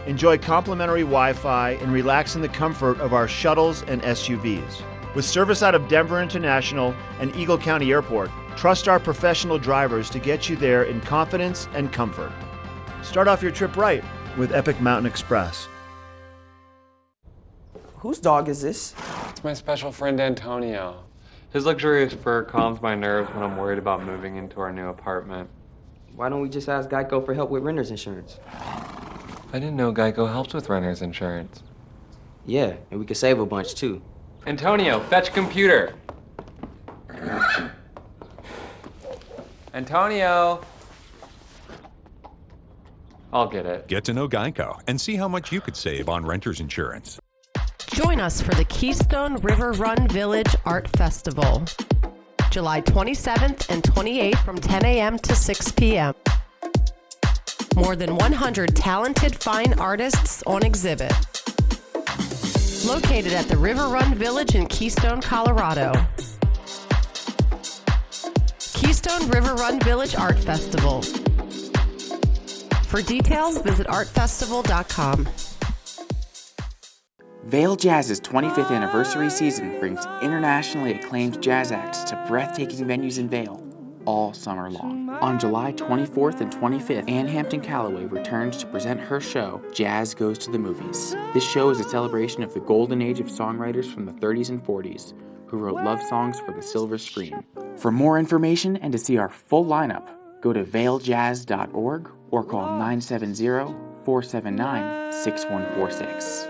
Enjoy complimentary Wi-Fi and relax in the comfort of our shuttles and SUVs. With service out of Denver International and Eagle County Airport, trust our professional drivers to get you there in confidence and comfort. Start off your trip right with Epic Mountain Express. Whose dog is this? It's my special friend Antonio. His luxurious fur calms my nerves when I'm worried about moving into our new apartment. Why don't we just ask Geico for help with renter's insurance? I didn't know Geico helps with renter's insurance. Yeah, and we could save a bunch too. Antonio, fetch computer. Antonio. I'll get it. Get to know Geico and see how much you could save on renter's insurance. Join us for the Keystone River Run Village Art Festival, July 27th and 28th from 10 a.m. to 6 p.m. More than 100 talented fine artists on exhibit. Located at the River Run Village in Keystone, Colorado. Keystone River Run Village Art Festival. For details, visit artfestival.com. Vail Jazz's 25th anniversary season brings internationally acclaimed jazz acts to breathtaking venues in Vail all summer long. On July 24th and 25th, Ann Hampton Calloway returns to present her show, Jazz Goes to the Movies. This show is a celebration of the golden age of songwriters from the 30s and 40s who wrote love songs for the silver screen. For more information and to see our full lineup, go to vailjazz.org or call 970-479-6146.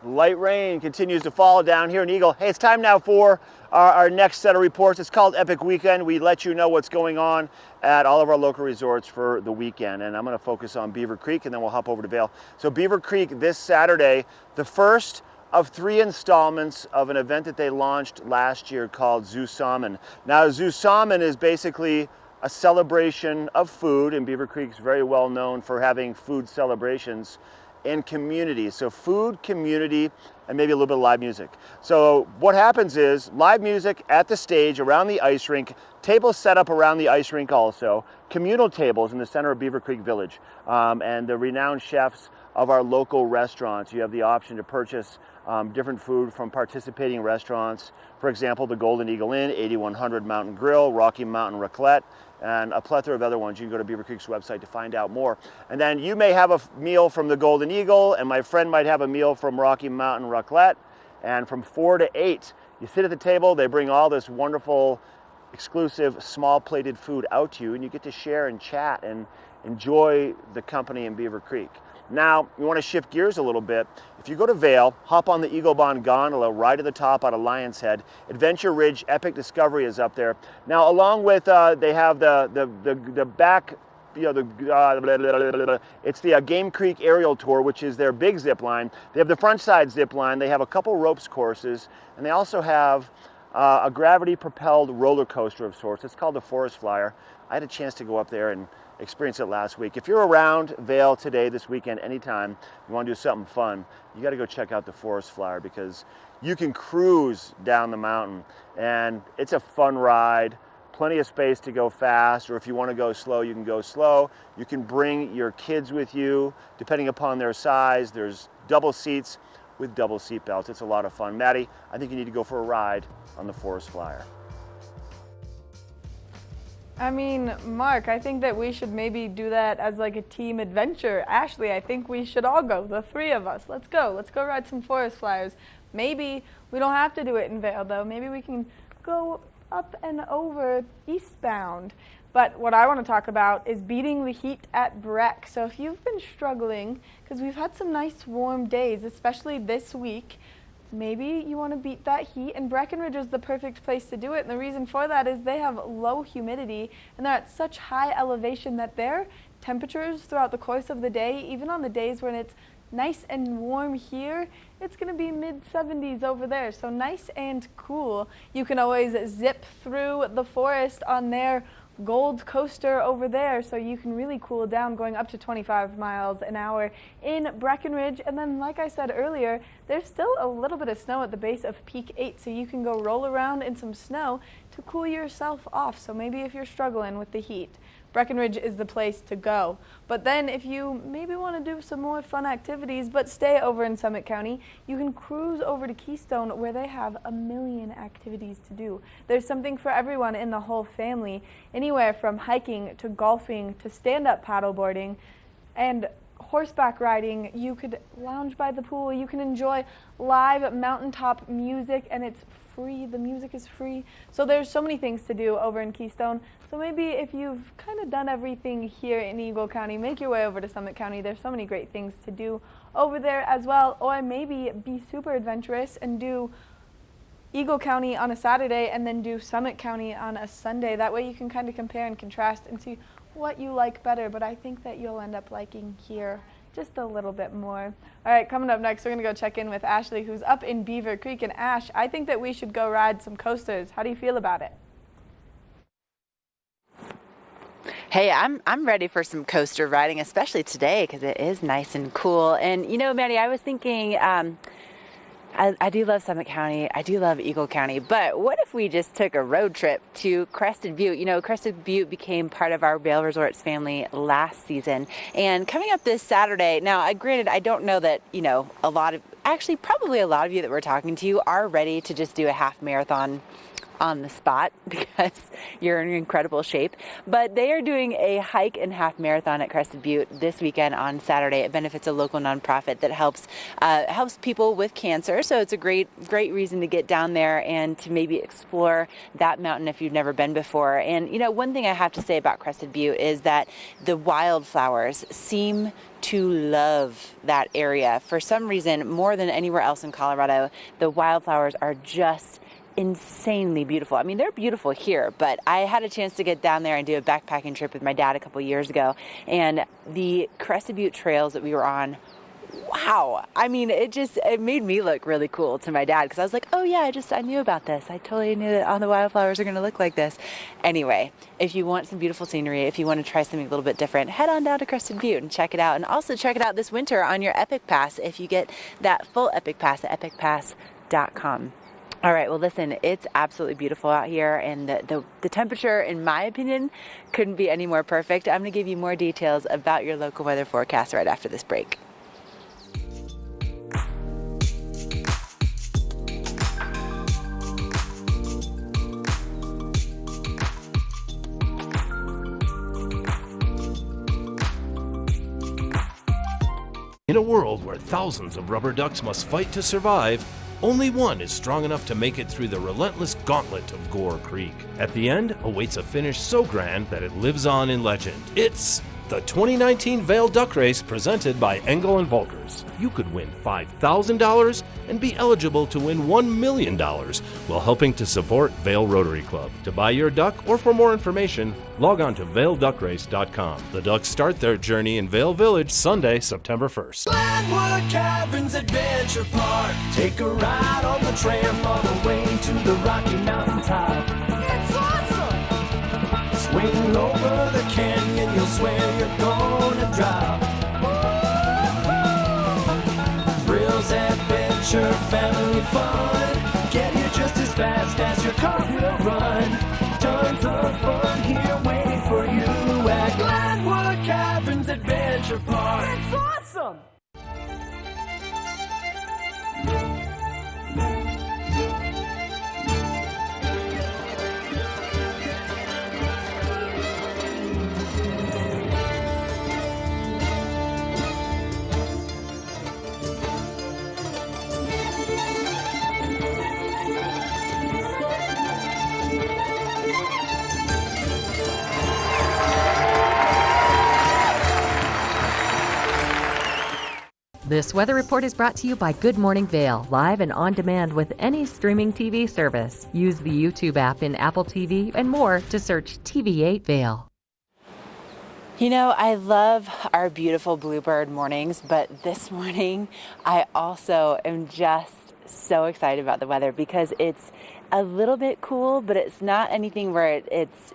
Light rain continues to fall down here in Eagle. Hey, it's time now for our next set of reports. It's called Epic Weekend. We let you know what's going on at all of our local resorts for the weekend. And I'm going to focus on Beaver Creek, and then we'll hop over to Vail. So Beaver Creek this Saturday, the first of 3 installments of an event that they launched last year called Zoo Salmon. Now, Zoo Salmon is basically a celebration of food, and Beaver Creek's very well known for having food celebrations and community. So food, community, and maybe a little bit of live music. So what happens is live music at the stage around the ice rink, tables set up around the ice rink also, communal tables in the center of Beaver Creek Village, and the renowned chefs of our local restaurants. You have the option to purchase different food from participating restaurants. For example, the Golden Eagle Inn, 8100 Mountain Grill, Rocky Mountain Raclette, and a plethora of other ones. You can go to Beaver Creek's website to find out more. And then you may have a meal from the Golden Eagle, and my friend might have a meal from Rocky Mountain Raclette. And from 4 to 8, you sit at the table, they bring all this wonderful, exclusive, small plated food out to you, and you get to share and chat and enjoy the company in Beaver Creek. Now, you want to shift gears a little bit. If you go to Vail, hop on the Eagle Bond gondola right at the top out of Lion's Head. Adventure Ridge Epic Discovery is up there. Now, along with, they have the back, you know, it's the Game Creek Aerial Tour, which is their big zip line. They have the front side zip line. They have a couple ropes courses, and they also have a gravity-propelled roller coaster of sorts. It's called the Forest Flyer. I had a chance to go up there and experience it last week. If you're around Vail today, this weekend, anytime, you want to do something fun, you got to go check out the Forest Flyer because you can cruise down the mountain, and it's a fun ride. plenty of space to go fast, or if you want to go slow, you can go slow. You can bring your kids with you, depending upon their size. There's double seats with double seat belts. It's a lot of fun. Maddie, I think you need to go for a ride on the Forest Flyer. I mean, Mark, I think that we should maybe do that as like a team adventure. Ashley, I think we should all go, the three of us. Let's go ride some Forest Flyers. Maybe we don't have to do it in Vail though. Maybe we can go up and over eastbound. But what I want to talk about is beating the heat at Breck. So if you've been struggling, because we've had some nice warm days, especially this week, maybe you want to beat that heat, and Breckenridge is the perfect place to do it. And the reason for that is they have low humidity and they're at such high elevation that their temperatures throughout the course of the day, even on the days when it's nice and warm here, it's going to be mid-70s over there. So nice and cool. You can always zip through the forest on their Gold Coaster over there, so you can really cool down going up to 25 miles an hour in Breckenridge. And then, like I said earlier, there's still a little bit of snow at the base of Peak 8, so you can go roll around in some snow to cool yourself off. So maybe if you're struggling with the heat, Breckenridge is the place to go. But then if you maybe want to do some more fun activities but stay over in Summit County, you can cruise over to Keystone, where they have a million activities to do. There's something for everyone in the whole family, anywhere from hiking to golfing to stand-up paddleboarding and horseback riding. You could lounge by the pool. You can enjoy live mountaintop music, and it's free. The music is free. So there's so many things to do over in Keystone. So maybe if you've kind of done everything here in Eagle County, make your way over to Summit County. There's so many great things to do over there as well. Or maybe be super adventurous and do Eagle County on a Saturday and then do Summit County on a Sunday. That way you can kind of compare and contrast and see what you like better. But I think that you'll end up liking here just a little bit more. All right, coming up next, we're going to go check in with Ashley, who's up in Beaver Creek. And Ash, I think that we should go ride some coasters. How do you feel about it? Hey, I'm ready for some coaster riding, especially today because it is nice and cool. And you know, Maddie, I was thinking, I do love Summit County, I do love Eagle County, but what if we just took a road trip to Crested Butte? You know, Crested Butte became part of our Vail Resorts family last season. And coming up this Saturday, now, granted, I don't know that, you know, probably a lot of you that we're talking to are ready to just do a half marathon on the spot because you're in incredible shape. But they are doing a hike and half marathon at Crested Butte this weekend on Saturday. It benefits a local nonprofit that helps people with cancer. So it's a great reason to get down there and to maybe explore that mountain if you've never been before. And you know, one thing I have to say about Crested Butte is that the wildflowers seem to love that area. For some reason, more than anywhere else in Colorado, the wildflowers are just insanely beautiful. I mean, they're beautiful here, but I had a chance to get down there and do a backpacking trip with my dad a couple years ago, and the Crested Butte trails that we were on, wow. I mean, it made me look really cool to my dad because I was like, oh yeah, I knew about this. I totally knew that all the wildflowers are going to look like this. Anyway, if you want some beautiful scenery, if you want to try something a little bit different, head on down to Crested Butte and check it out. And also check it out this winter on your Epic Pass if you get that full Epic Pass at epicpass.com. All right, well, listen, it's absolutely beautiful out here, and the temperature, in my opinion, couldn't be any more perfect. I'm going to give you more details about your local weather forecast right after this break. In a world where thousands of rubber ducks must fight to survive, only one is strong enough to make it through the relentless gauntlet of Gore Creek. At the end awaits a finish so grand that it lives on in legend. It's the 2019 Vail Duck Race presented by Engel & Volkers. You could win $5,000 and be eligible to win $1 million while helping to support Vail Rotary Club. To buy your duck or for more information, log on to vailduckrace.com. The Ducks start their journey in Vail Village Sunday, September 1st. Glenwood Cabins Adventure Park. Take a ride on the tram all the way to the Rocky Mountain top. It's awesome! Swing over the canyon, you'll swear you're gonna drop. Thrills, adventure, family fun. Get here just as fast as your car will run. Tons of This weather report is brought to you by Good Morning Vail, live and on demand with any streaming TV service. Use the YouTube app in Apple TV and more to search TV8 Vail. You know, I love our beautiful bluebird mornings, but this morning I also am just so excited about the weather because it's a little bit cool, but it's not anything where it's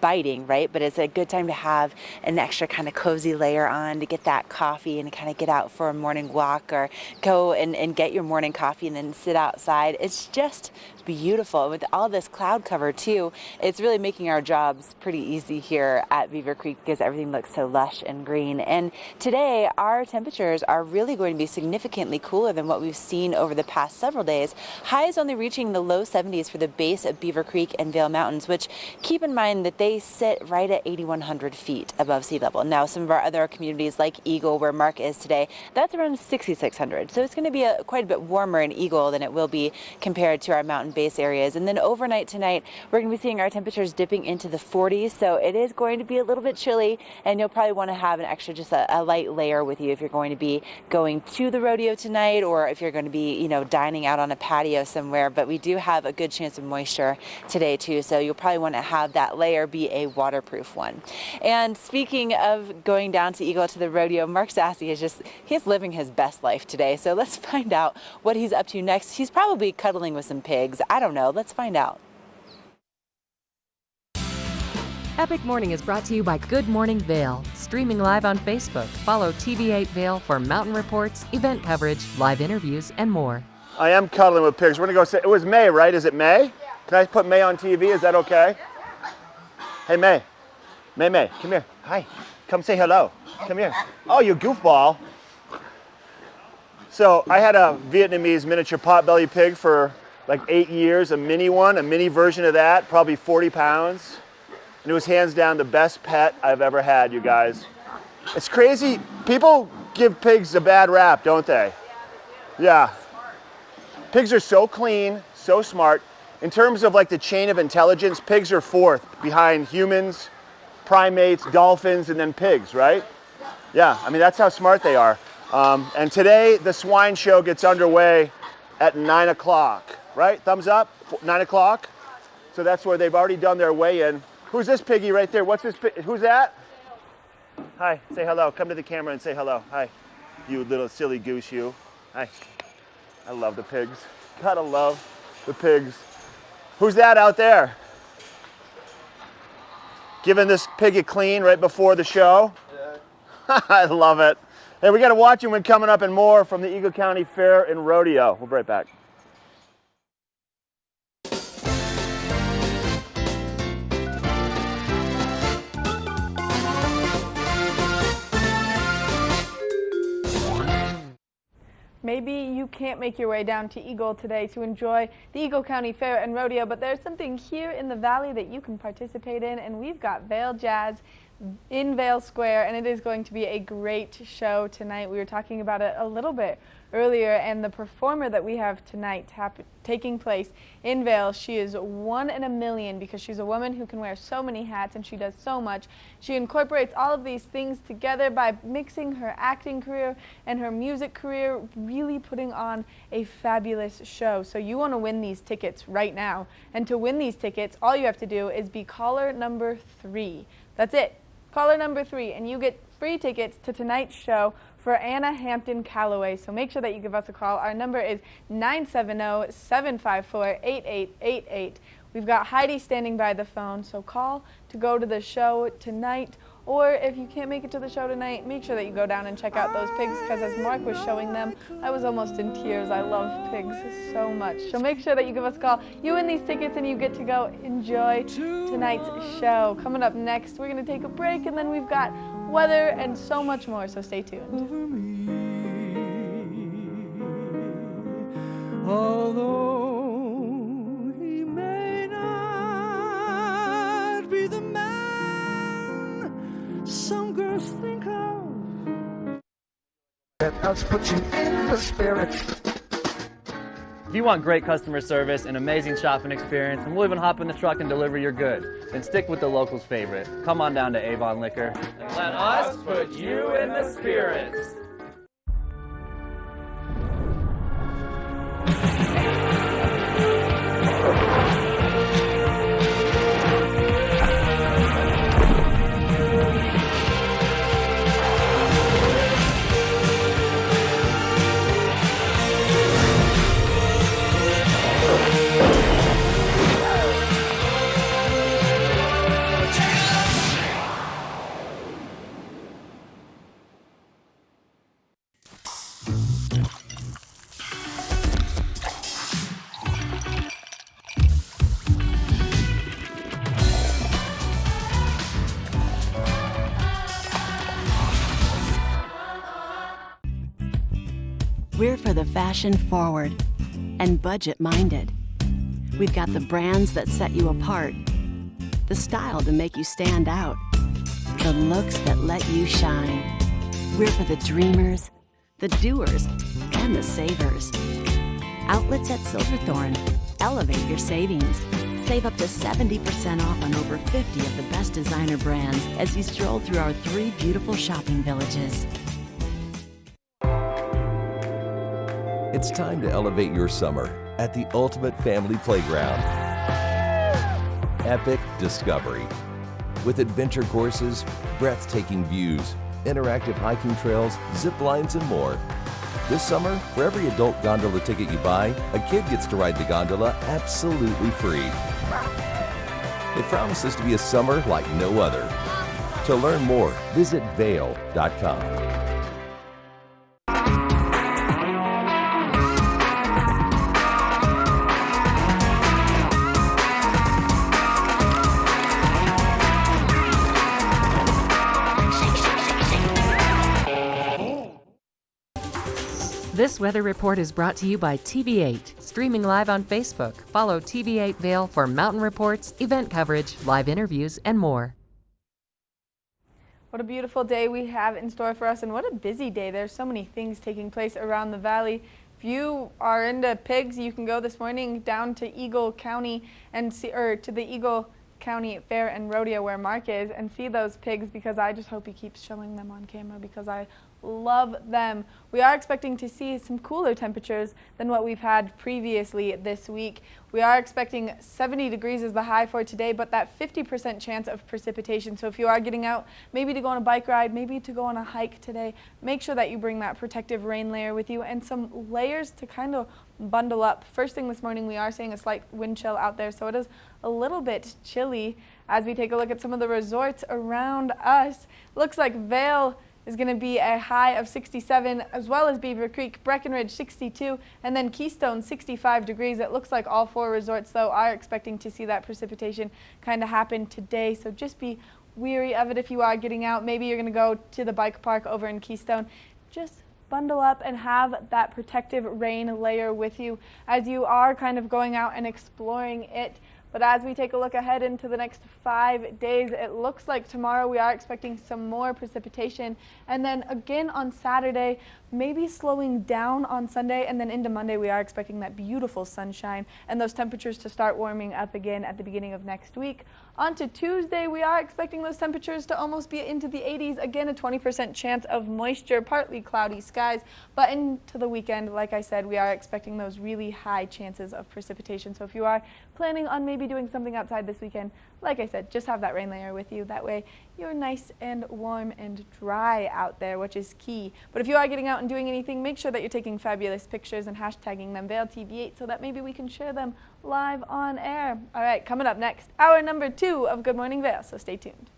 biting, right? But it's a good time to have an extra kind of cozy layer on to get that coffee and kind of get out for a morning walk or go and get your morning coffee and then sit outside. It's just beautiful. With all this cloud cover too, it's really making our jobs pretty easy here at Beaver Creek because everything looks so lush and green. And today our temperatures are really going to be significantly cooler than what we've seen over the past several days. Highs only reaching the low 70s for the base of Beaver Creek and Vail Mountains, which keep in mind that they sit right at 8,100 feet above sea level. Now some of our other communities like Eagle, where Mark is today, that's around 6,600. So it's going to be quite a bit warmer in Eagle than it will be compared to our mountain base areas. And then overnight tonight, we're going to be seeing our temperatures dipping into the 40s. So it is going to be a little bit chilly, and you'll probably want to have an extra, just a light layer with you if you're going to be going to the rodeo tonight or if you're going to be, dining out on a patio somewhere. But we do have a good chance of moisture today too. So you'll probably want to have that layer be a waterproof one. And speaking of going down to Eagle to the rodeo, Mark Sassy he's living his best life today. So let's find out what he's up to next. He's probably cuddling with some pigs. I don't know. Let's find out. Epic Morning is brought to you by Good Morning Vail, streaming live on Facebook. Follow TV8 Vail for mountain reports, event coverage, live interviews, and more. I am cuddling with pigs. We're gonna go say, it was May, right? Is it May? Yeah. Can I put May on TV? Is that okay? Hey, May. May, come here. Hi. Come say hello. Come here. Oh, you goofball. So I had a Vietnamese miniature potbelly pig for like 8 years, a mini version of that, probably 40 pounds. And it was hands down the best pet I've ever had, you guys. It's crazy. People give pigs a bad rap, don't they? Yeah. Pigs are so clean, so smart. In terms of like the chain of intelligence, pigs are fourth behind humans, primates, dolphins, and then pigs, right? Yeah, I mean, that's how smart they are. And today, the swine show gets underway at 9 o'clock, right? Thumbs up, 9 o'clock. So that's where they've already done their weigh-in. Who's this piggy right there? What's this who's that? Hi, say hello. Come to the camera and say hello. Hi, you little silly goose, you. Hi. I love the pigs. Gotta love the pigs. Who's that out there? Giving this pig a clean right before the show? Yeah. I love it. Hey, we got a watching one coming up and more from the Eagle County Fair and Rodeo. We'll be right back. Maybe you can't make your way down to Eagle today to enjoy the Eagle County Fair and Rodeo, but there's something here in the valley that you can participate in, and we've got Vail Jazz in Vail Square, and it is going to be a great show tonight. We were talking about it a little bit earlier, and the performer that we have tonight taking place in Vail, she is 1 in a million because she's a woman who can wear so many hats and she does so much. She incorporates all of these things together by mixing her acting career and her music career, really putting on a fabulous show. So you want to win these tickets right now, and to win these tickets, all you have to do is be caller number 3. That's it. Caller number 3, and you get free tickets to tonight's show for Anna Hampton Calloway. So make sure that you give us a call. Our number is 970-754-8888. We've got Heidi standing by the phone, so call to go to the show tonight. Or if you can't make it to the show tonight, make sure that you go down and check out those pigs, because as Mark was showing them, I was almost in tears. I love pigs so much. So make sure that you give us a call. You win these tickets and you get to go enjoy tonight's show. Coming up next, we're going to take a break, and then we've got weather and so much more, so stay tuned. Although he may not be the man some girls think of. Let us put you in the spirit. If you want great customer service and amazing shopping experience, and we'll even hop in the truck and deliver your goods, then stick with the locals' favorite. Come on down to Avon Liquor. And let us put you in the spirits. We're for the fashion forward and budget minded. We've got the brands that set you apart, the style to make you stand out, the looks that let you shine. We're for the dreamers, the doers, and the savers. Outlets at Silverthorne. Elevate your savings. Save up to 70% off on over 50 of the best designer brands as you stroll through our 3 beautiful shopping villages. It's time to elevate your summer at the ultimate family playground. Epic Discovery. With adventure courses, breathtaking views, interactive hiking trails, zip lines, and more. This summer, for every adult gondola ticket you buy, a kid gets to ride the gondola absolutely free. It promises to be a summer like no other. To learn more, visit Vail.com. This weather report is brought to you by TV8, streaming live on Facebook. Follow TV8 Vail for mountain reports, event coverage, live interviews, and more. What a beautiful day we have in store for us, and what a busy day. There's so many things taking place around the valley. If you are into pigs, you can go this morning down to Eagle County and see, or to the Eagle County Fair and Rodeo where Mark is, and see those pigs, because I just hope he keeps showing them on camera because I love them. We are expecting to see some cooler temperatures than what we've had previously this week. We are expecting 70 degrees as the high for today, but that 50% chance of precipitation. So if you are getting out, maybe to go on a bike ride, maybe to go on a hike today, make sure that you bring that protective rain layer with you and some layers to kind of bundle up. First thing this morning, we are seeing a slight wind chill out there, so it is a little bit chilly. As we take a look at some of the resorts around us, looks like Vail is going to be a high of 67, as well as Beaver Creek, Breckenridge 62, and then Keystone 65 degrees. It looks like all 4 resorts, though, are expecting to see that precipitation kind of happen today. So just be weary of it if you are getting out. Maybe you're going to go to the bike park over in Keystone. Just bundle up and have that protective rain layer with you as you are kind of going out and exploring it. But as we take a look ahead into the next 5 days, it looks like tomorrow we are expecting some more precipitation. And then again on Saturday, maybe slowing down on Sunday. And then into Monday, we are expecting that beautiful sunshine and those temperatures to start warming up again at the beginning of next week. On to Tuesday, we are expecting those temperatures to almost be into the 80s. Again, a 20% chance of moisture, partly cloudy skies. But into the weekend, like I said, we are expecting those really high chances of precipitation. So if you are planning on maybe doing something outside this weekend, like I said, just have that rain layer with you. That way you're nice and warm and dry out there, which is key. But if you are getting out and doing anything, make sure that you're taking fabulous pictures and hashtagging them VailTV8 so that maybe we can share them live on air. All right, coming up next, hour number 2 of Good Morning Vail, so stay tuned.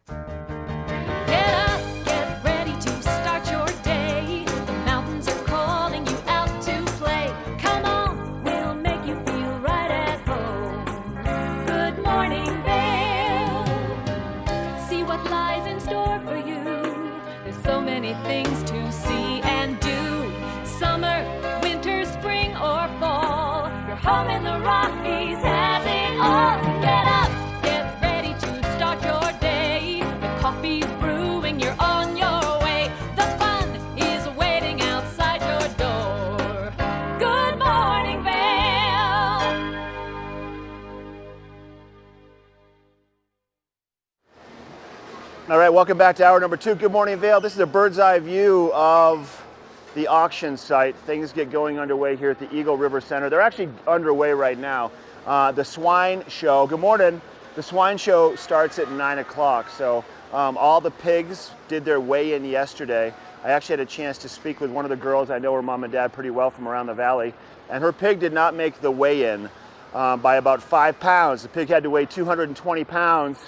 Get up, get ready to start your day. The mountains are calling you out to play. Come on, we'll make you feel right at home. Good morning, Vail. See what lies in store for you. There's so many things to see and do. Summer, winter, spring, All right, welcome back to hour number 2. Good morning, Vail. This is a bird's eye view of the auction site. Things get going underway here at the Eagle River Center. They're actually underway right now. The swine show, good morning. The swine show starts at 9 o'clock. So all the pigs did their weigh-in yesterday. I actually had a chance to speak with one of the girls. I know her mom and dad pretty well from around the valley. And her pig did not make the weigh-in by about 5 pounds. The pig had to weigh 220 pounds.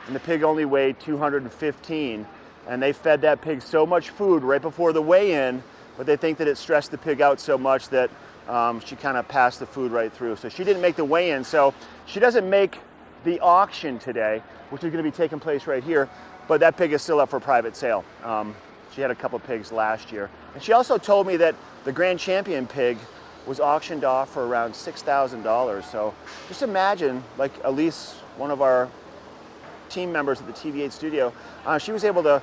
And the pig only weighed 215, and they fed that pig so much food right before the weigh-in, but they think that it stressed the pig out so much that she kind of passed the food right through. So she didn't make the weigh-in, so she doesn't make the auction today, which is going to be taking place right here, but that pig is still up for private sale. She had a couple pigs last year. And she also told me that the Grand Champion pig was auctioned off for around $6,000. So just imagine, like Elise, one of our team members at the TV8 studio, she was able to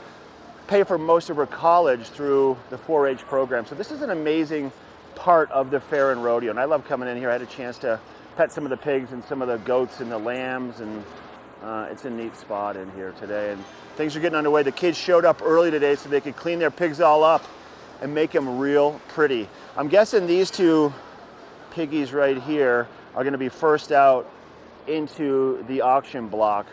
pay for most of her college through the 4-H program. So this is an amazing part of the fair and rodeo, and I love coming in here. I had a chance to pet some of the pigs and some of the goats and the lambs, and it's a neat spot in here today. And things are getting underway. The kids showed up early today so they could clean their pigs all up and make them real pretty. I'm guessing these two piggies right here are going to be first out into the auction block,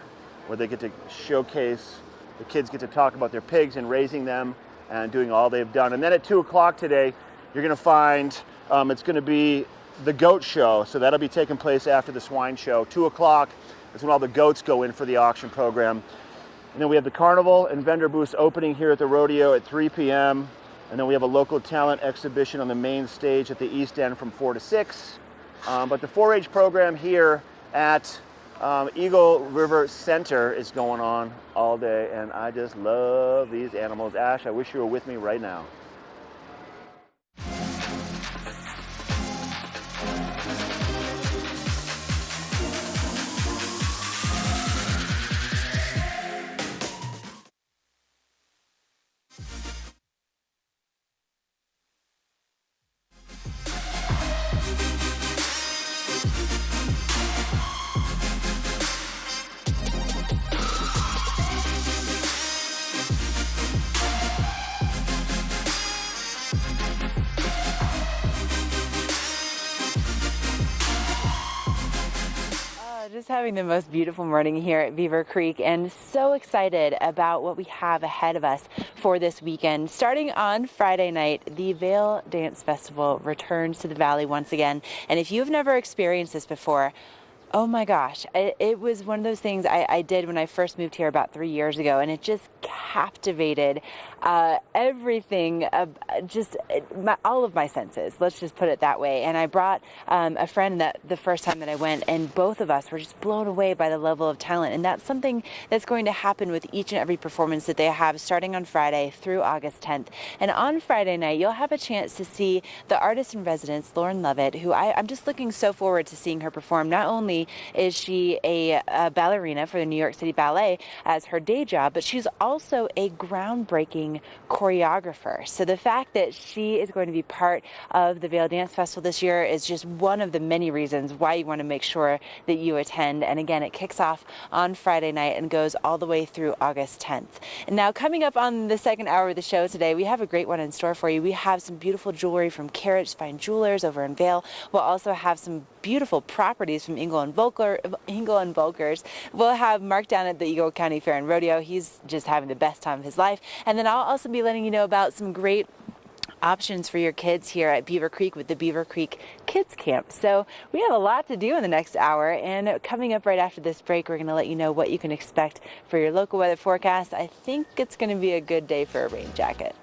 where they get to showcase, the kids get to talk about their pigs and raising them and doing all they've done. And then at 2 o'clock today, you're going to find it's going to be the goat show. So that'll be taking place after the swine show. 2 o'clock is when all the goats go in for the auction program. And then we have the carnival and vendor booths opening here at the rodeo at 3 p.m. And then we have a local talent exhibition on the main stage at the East End from 4 to 6. But the 4-H program here at Eagle River Center is going on all day, and I just love these animals. Ash, I wish you were with me right now. Just having the most beautiful morning here at Beaver Creek, and so excited about what we have ahead of us for this weekend. Starting on Friday night, the Vail Dance Festival returns to the Valley once again. And if you've never experienced this before, oh my gosh, it was one of those things I did when I first moved here about 3 years ago, and it just captivated everything, all of my senses, let's just put it that way. And I brought a friend that the first time that I went, and both of us were just blown away by the level of talent. And that's something that's going to happen with each and every performance that they have starting on Friday through August 10th. And on Friday night, you'll have a chance to see the artist in residence, Lauren Lovett, who I'm just looking so forward to seeing her perform. Not only is she a ballerina for the New York City Ballet as her day job, but she's also a groundbreaking choreographer. So the fact that she is going to be part of the Vail Dance Festival this year is just one of the many reasons why you want to make sure that you attend. And again, it kicks off on Friday night and goes all the way through August 10th. And now coming up on the second hour of the show today, we have a great one in store for you. We have some beautiful jewelry from Carriage Fine Jewelers over in Vail. We'll also have some beautiful properties from Ingle and Volkers. We'll have Mark down at the Eagle County Fair and Rodeo. He's just having the best time of his life. And then I'll also be letting you know about some great options for your kids here at Beaver Creek with the Beaver Creek Kids Camp. So we have a lot to do in the next hour, and coming up right after this break, we're going to let you know what you can expect for your local weather forecast. I think it's going to be a good day for a rain jacket.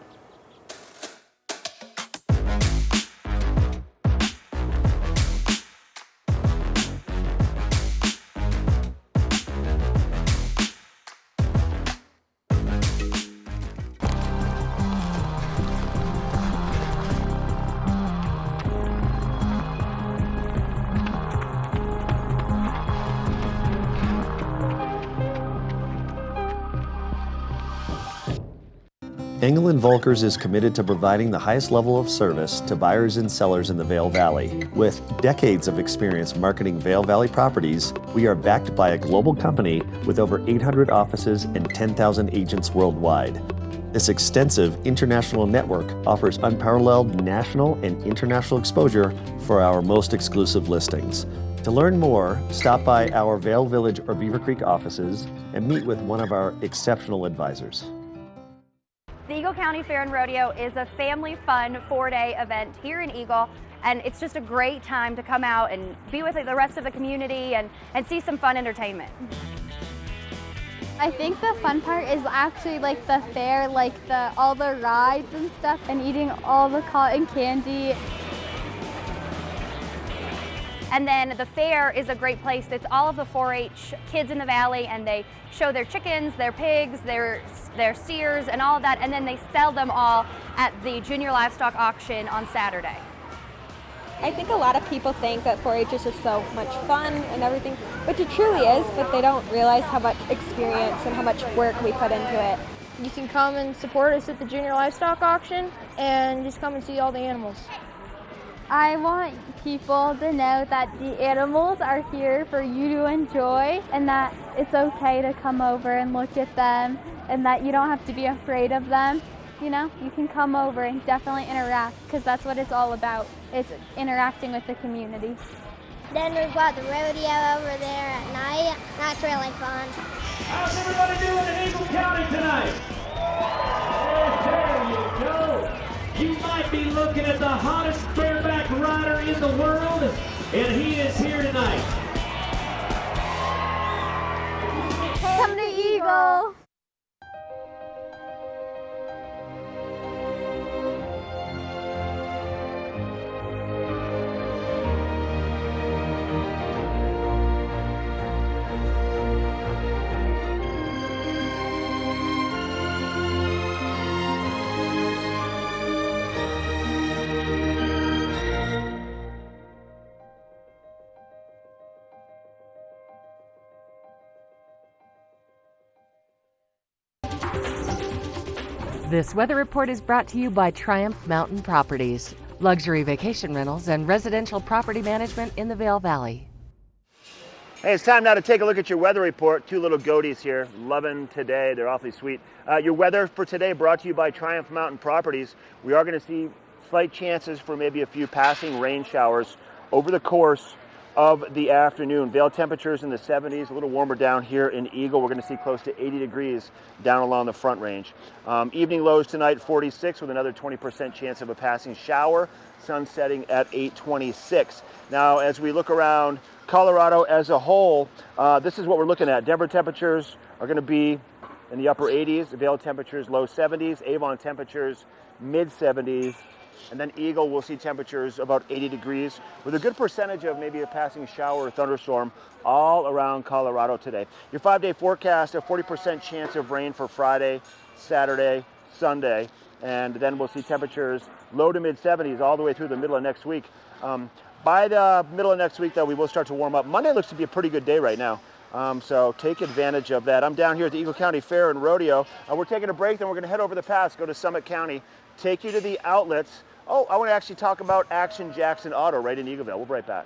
Engel & Volkers is committed to providing the highest level of service to buyers and sellers in the Vail Valley. With decades of experience marketing Vail Valley properties, we are backed by a global company with over 800 offices and 10,000 agents worldwide. This extensive international network offers unparalleled national and international exposure for our most exclusive listings. To learn more, stop by our Vail Village or Beaver Creek offices and meet with one of our exceptional advisors. The Eagle County Fair and Rodeo is a family fun 4-day event here in Eagle, and it's just a great time to come out and be with the rest of the community and see some fun entertainment. I think the fun part is actually like the fair, like all the rides and stuff, and eating all the cotton candy. And then the fair is a great place. It's all of the 4-H kids in the valley, and they show their chickens, their pigs, their steers, and all of that, and then they sell them all at the junior livestock auction on Saturday. I think a lot of people think that 4-H is just so much fun and everything, which it truly is, but they don't realize how much experience and how much work we put into it. You can come and support us at the junior livestock auction and just come and see all the animals. I want people to know that the animals are here for you to enjoy, and that it's okay to come over and look at them, and that you don't have to be afraid of them. You know, you can come over and definitely interact, because that's what it's all about. It's interacting with the community. Then we've got the rodeo over there at night. That's really fun. How's everybody doing in Eagle County tonight? There you go. You might be looking at the hottest bareback rider in the world, and he is here tonight. Come to Eagle! This weather report is brought to you by Triumph Mountain Properties, luxury vacation rentals and residential property management in the Vail Valley. Hey, it's time now to take a look at your weather report. Two little goaties here, loving today. They're awfully sweet. Your weather for today brought to you by Triumph Mountain Properties. We are going to see slight chances for maybe a few passing rain showers over the course of the afternoon. Vail temperatures in the 70s, a little warmer down here in Eagle. We're going to see close to 80 degrees down along the Front Range. Evening lows tonight, 46, with another 20% chance of a passing shower. Sun setting at 8:26. Now, as we look around Colorado as a whole, this is what we're looking at. Denver temperatures are going to be in the upper 80s. Vail temperatures low 70s. Avon temperatures mid 70s. And then Eagle will see temperatures about 80 degrees with a good percentage of maybe a passing shower or thunderstorm all around Colorado today. Your 5-day forecast, a 40% chance of rain for Friday, Saturday, Sunday, and then we'll see temperatures low to mid 70s all the way through the middle of next week. By the middle of next week, though, we will start to warm up. Monday looks to be a pretty good day right now. So take advantage of that. I'm down here at the Eagle County Fair and Rodeo. We're taking a break, then we're going to head over the pass, go to Summit County, take you to the outlets. Oh, I want to actually talk about Action Jackson Auto right in Eagleville. We'll be right back.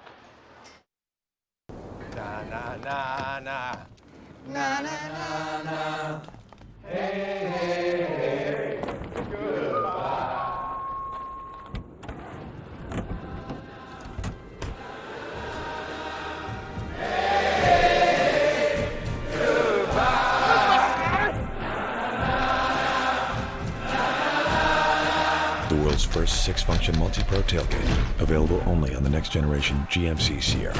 Na na na na. Na na na na. Hey, hey, hey. Goodbye. The world's first 6-function multi-pro tailgate, available only on the next generation GMC Sierra.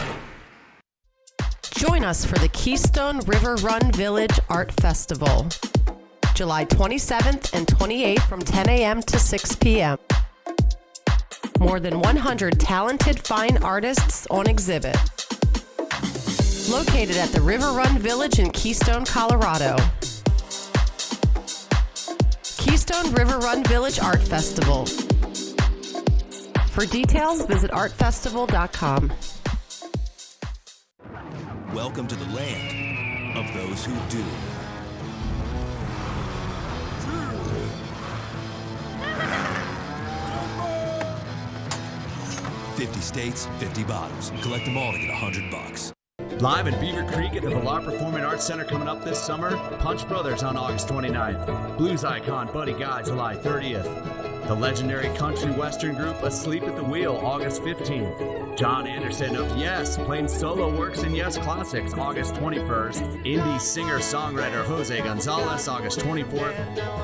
Join us for the Keystone River Run Village Art Festival, July 27th and 28th from 10 a.m. to 6 p.m. More than 100 talented fine artists on exhibit. Located at the River Run Village in Keystone, Colorado. Keystone River Run Village Art Festival. For details, visit artfestival.com. Welcome to the land of those who do. 50 states, 50 bottles. Collect them all to get $100. Live in Beaver Creek at the Villar Performing Arts Center coming up this summer, Punch Brothers on August 29th. Blues icon Buddy Guy July 30th. The legendary country western group Asleep at the Wheel August 15th. John Anderson of Yes playing solo works in Yes Classics August 21st. Indie singer-songwriter Jose Gonzalez August 24th.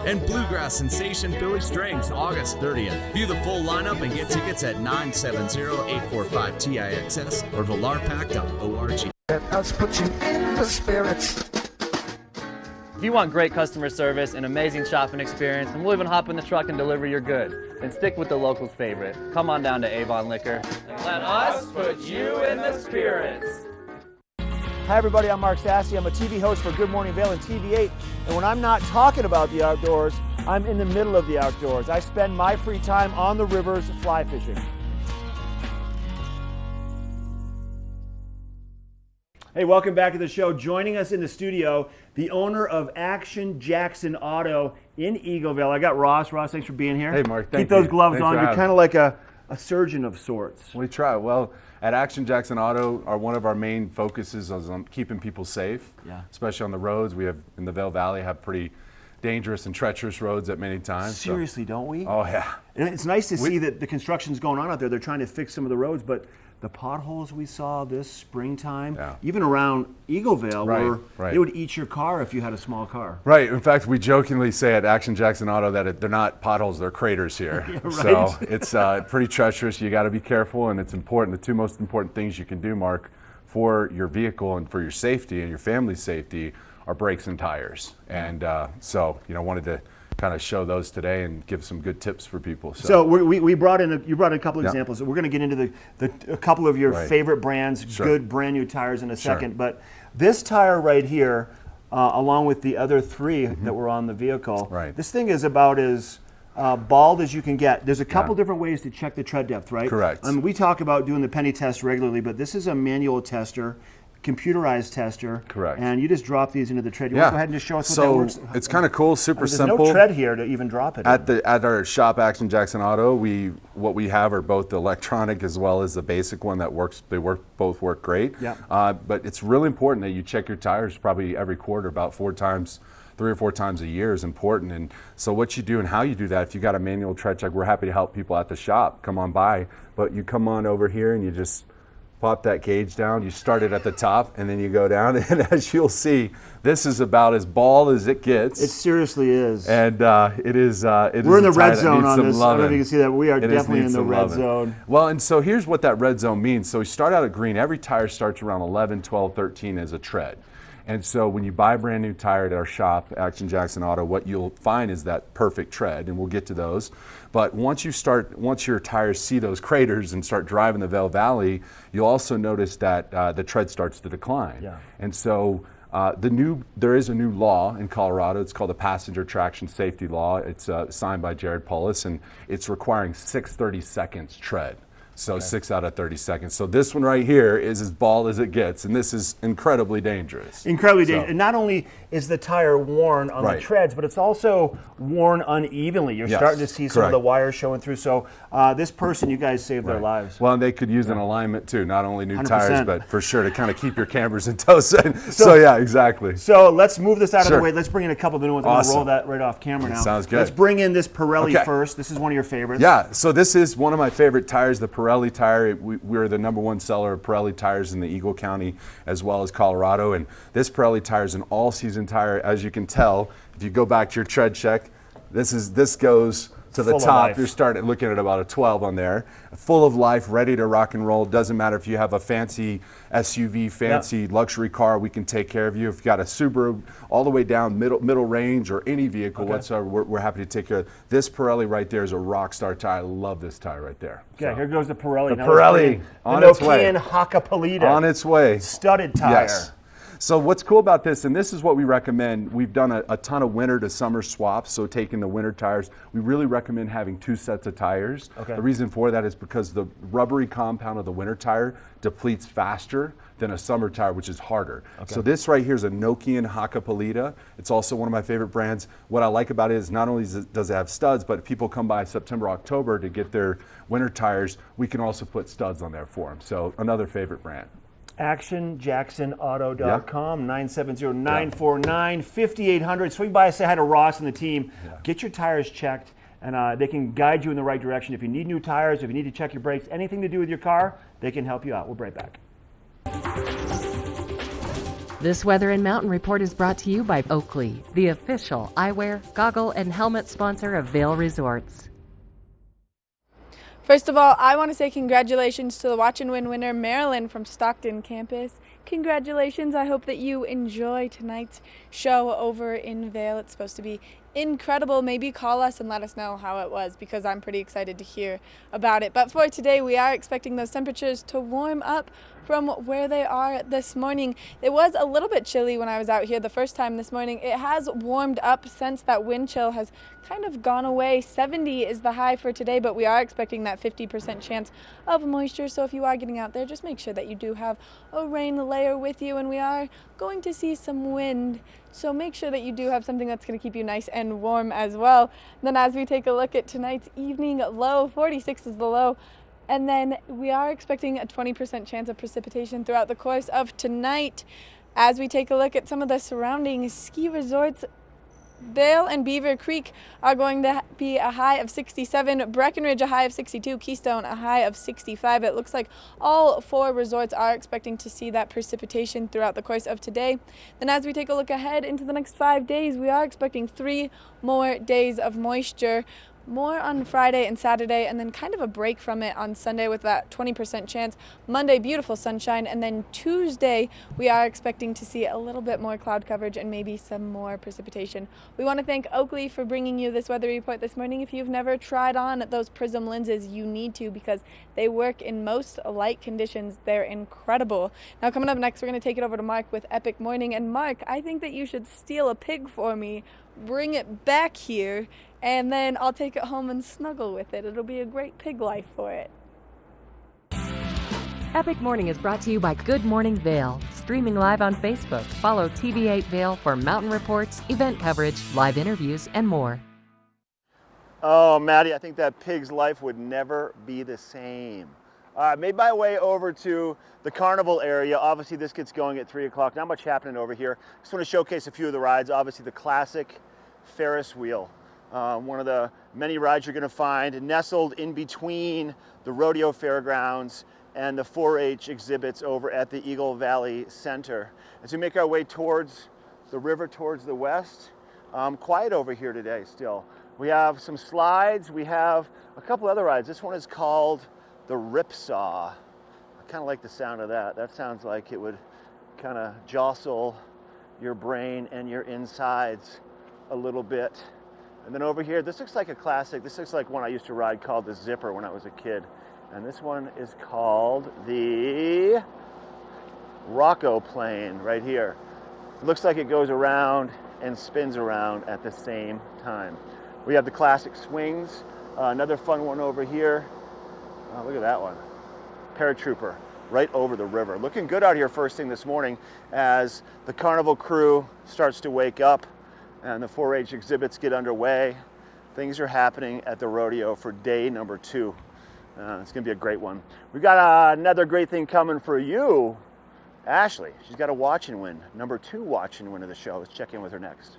And bluegrass sensation Billy Strings August 30th. View the full lineup and get tickets at 970-845-TIXS or villarpack.org. Let us put you in the spirits. If you want great customer service and amazing shopping experience, and we'll even hop in the truck and deliver your goods, then stick with the locals' favorite. Come on down to Avon Liquor. Let us put you in the spirits. Hi everybody, I'm Mark Sassy. I'm a TV host for Good Morning Vail and TV8. And when I'm not talking about the outdoors, I'm in the middle of the outdoors. I spend my free time on the rivers fly fishing. Hey, welcome back to the show. Joining us in the studio, the owner of Action Jackson Auto in Eagleville. I got Ross. Ross, thanks for being here. Hey, Mark. Keep those gloves on. You're kind of like a surgeon of sorts. We try. Well, at Action Jackson Auto, one of our main focuses is on keeping people safe, especially on the roads. We have, in the Vail Valley, have pretty dangerous and treacherous roads at many times. Seriously, don't we? Oh, yeah. And it's nice to see that the construction's going on out there. They're trying to fix some of the roads, but the potholes we saw this springtime, even around Eagleville, it would eat your car if you had a small car. Right. In fact, we jokingly say at Action Jackson Auto that they're not potholes, they're craters here. Yeah, right. So it's pretty treacherous. You got to be careful, and it's important. The two most important things you can do, Mark, for your vehicle and for your safety and your family's safety are brakes and tires. And so, wanted to kind of show those today and give some good tips for people. So we brought in you brought in a couple of examples. We're going to get into a couple of your favorite brands, good brand new tires in a second. But this tire right here, along with the other three that were on the vehicle, this thing is about as bald as you can get. There's a couple different ways to check the tread depth, right? Correct. We talk about doing the penny test regularly, but this is a manual tester, computerized tester. Correct. And you just drop these into the tread. You want to go ahead and just show us what that works? So it's kind of cool, super simple. There's no tread here to even drop it. At our shop, Action Jackson Auto, what we have are both the electronic as well as the basic one that works. Both work great. Yeah. But it's really important that you check your tires probably every quarter, about 3 or 4 times a year is important. And so what you do and how you do that, if you got a manual tread check, we're happy to help people at the shop. Come on by. But you come on over here and you just pop that gauge down. You start it at the top and then you go down. And as you'll see, this is about as bald as it gets. It seriously is. And it is. We're in the red zone on this. I don't know if you can see that. We are definitely in the red zone. Well, and so here's what that red zone means. So we start out at green. Every tire starts around 11, 12, 13 as a tread. And so when you buy a brand new tire at our shop, Action Jackson Auto, what you'll find is that perfect tread, and we'll get to those. But once your tires see those craters and start driving the Vail Valley, you'll also notice that the tread starts to decline. Yeah. And so there is a new law in Colorado. It's called the Passenger Traction Safety Law. It's signed by Jared Polis, and it's requiring 6 30-seconds tread. So 6 out of 30 seconds. So this one right here is as bald as it gets, and this is incredibly dangerous. Incredibly dangerous. And not only is the tire worn on the treads, but it's also worn unevenly. You're starting to see some of the wires showing through. So this person, you guys saved their lives. Well, and they could use an alignment too, not only new 100%. Tires, but for sure to kind of keep your cameras in tow. So yeah, exactly. So let's move this out of the way. Let's bring in a couple of new ones. I'm going to roll that right off camera now. Sounds good. Let's bring in this Pirelli first. This is one of your favorites. Yeah, so this is one of my favorite tires, the Pirelli tire. We're the #1 seller of Pirelli tires in the Eagle County as well as Colorado. And this Pirelli tire is an all-season tire. As you can tell, if you go back to your tread check, this goes to the top. You're starting looking at about a 12 on there. Full of life, ready to rock and roll. Doesn't matter if you have a fancy SUV, fancy luxury car, we can take care of you. If you got a Subaru all the way down middle range or any vehicle whatsoever, we're happy to take care of. This Pirelli right there is a rock star tire. I love this tire right there. Okay, here goes the Pirelli. The Pirelli on its way. The Nokian Hakkapeliitta. On its way. Studded tire. Yes. So what's cool about this, and this is what we recommend, we've done a ton of winter to summer swaps, so taking the winter tires, we really recommend having 2 sets of tires. Okay. The reason for that is because the rubbery compound of the winter tire depletes faster than a summer tire, which is harder. Okay. So this right here is a Nokian Hakkapeliitta. It's also one of my favorite brands. What I like about it is not only does it have studs, but if people come by September, October to get their winter tires, we can also put studs on there for them. So another favorite brand. ActionJacksonAuto.com, 970-949-5800. Swing by and say hi to Ross and the team. Get your tires checked, and they can guide you in the right direction. If you need new tires, if you need to check your brakes, anything to do with your car, they can help you out. We'll be right back. This Weather and Mountain Report is brought to you by Oakley, the official eyewear, goggle, and helmet sponsor of Vail Resorts. First of all, I want to say congratulations to the Watch and Win winner, Marilyn from Stockton campus. Congratulations. I hope that you enjoy tonight's show over in Vail. It's supposed to be incredible. Maybe call us and let us know how it was, because I'm pretty excited to hear about it. But for today, we are expecting those temperatures to warm up from where they are this morning. It was a little bit chilly when I was out here the first time this morning. It has warmed up since that wind chill has kind of gone away. 70 is the high for today, but we are expecting that 50% chance of moisture. So if you are getting out there, just make sure that you do have a rain layer with you, and we are going to see some wind. So make sure that you do have something that's going to keep you nice and warm as well. Then as we take a look at tonight's evening low, 46 is the low. And then we are expecting a 20% chance of precipitation throughout the course of tonight. As we take a look at some of the surrounding ski resorts, Vail and Beaver Creek are going to be a high of 67, Breckenridge a high of 62, Keystone a high of 65. It looks like all 4 resorts are expecting to see that precipitation throughout the course of today. Then as we take a look ahead into the next 5 days, we are expecting 3 more days of moisture. More on Friday and Saturday, and then kind of a break from it on Sunday with that 20% chance. Monday, beautiful sunshine, and then Tuesday, we are expecting to see a little bit more cloud coverage and maybe some more precipitation. We want to thank Oakley for bringing you this weather report this morning. If you've never tried on those Prism lenses, you need to, because they work in most light conditions. They're incredible. Now coming up next, we're going to take it over to Mark with Epic Morning. And Mark, I think that you should steal a pig for me, bring it back here, and then I'll take it home and snuggle with it. It'll be a great pig life for it. Epic Morning is brought to you by Good Morning Vail. Streaming live on Facebook. Follow TV8 Vail for mountain reports, event coverage, live interviews, and more. Oh, Maddie, I think that pig's life would never be the same. Made my way over to the carnival area. Obviously, this gets going at 3 o'clock. Not much happening over here. Just want to showcase a few of the rides. Obviously, the classic Ferris wheel. One of the many rides you're going to find nestled in between the rodeo fairgrounds and the 4-H exhibits over at the Eagle Valley Center. As we make our way towards the river, towards the west, quiet over here today still. We have some slides. We have a couple other rides. This one is called the Ripsaw. I kind of like the sound of that. That sounds like it would kind of jostle your brain and your insides a little bit. And then over here, this looks like a classic. This looks like one I used to ride called the Zipper when I was a kid. And this one is called the Rocco Plane right here. It looks like it goes around and spins around at the same time. We have the classic swings. Another fun one over here. Look at that one. Paratrooper right over the river. Looking good out here first thing this morning as the carnival crew starts to wake up and the 4-H exhibits get underway. Things are happening at the rodeo for day number 2. It's gonna be a great one. We've got another great thing coming for you. Ashley, she's got a watch and win. Number 2 watch and win of the show. Let's check in with her next.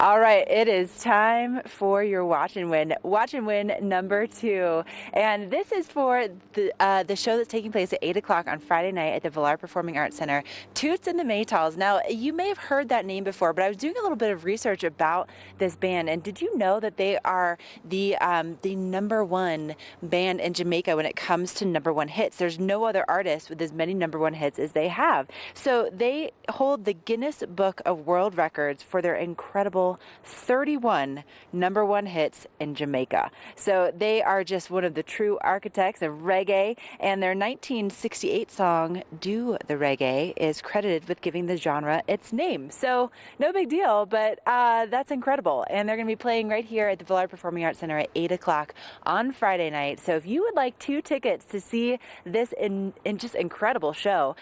All right, it is time for your Watch and Win. Watch and Win number 2. And this is for the show that's taking place at 8 o'clock on Friday night at the Villar Performing Arts Center, Toots and the Maytals. Now, you may have heard that name before, but I was doing a little bit of research about this band. And did you know that they are the number 1 band in Jamaica when it comes to number 1 hits? There's no other artist with as many number 1 hits as they have. So they hold the Guinness Book of World Records for their incredible 31 number 1 hits in Jamaica. So they are just one of the true architects of reggae, and their 1968 song, Do the Reggae, is credited with giving the genre its name. So no big deal, but that's incredible. And they're going to be playing right here at the Villar Performing Arts Center at 8 o'clock on Friday night. So if you would like 2 tickets to see this in just incredible show,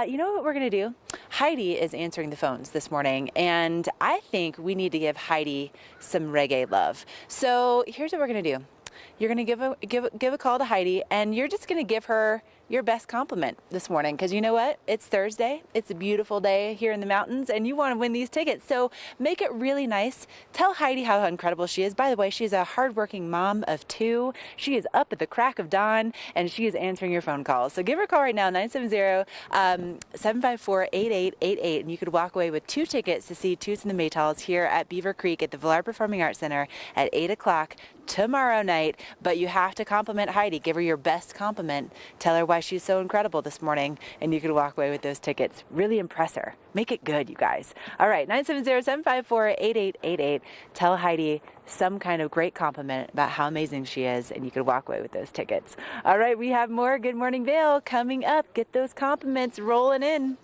you know what we're going to do? Heidi is answering the phones this morning, and I think we need to give Heidi some reggae love. So here's what we're going to do. You're going to give a call to Heidi, and you're just going to give her your best compliment this morning, because you know what? It's Thursday. It's a beautiful day here in the mountains, and you want to win these tickets. So make it really nice. Tell Heidi how incredible she is. By the way, she's a hardworking mom of 2. She is up at the crack of dawn, and she is answering your phone calls. So give her a call right now, 970-754-8888, and you could walk away with 2 tickets to see Toots and the Maytals here at Beaver Creek at the Villar Performing Arts Center at 8 o'clock tomorrow night. But you have to compliment Heidi. Give her your best compliment. Tell her why she's so incredible this morning, and you could walk away with those tickets. Really impress her. Make it good, you guys. All right, 970-754-8888. Tell Heidi some kind of great compliment about how amazing she is, and you could walk away with those tickets. All right, we have more Good Morning Vail coming up. Get those compliments rolling in.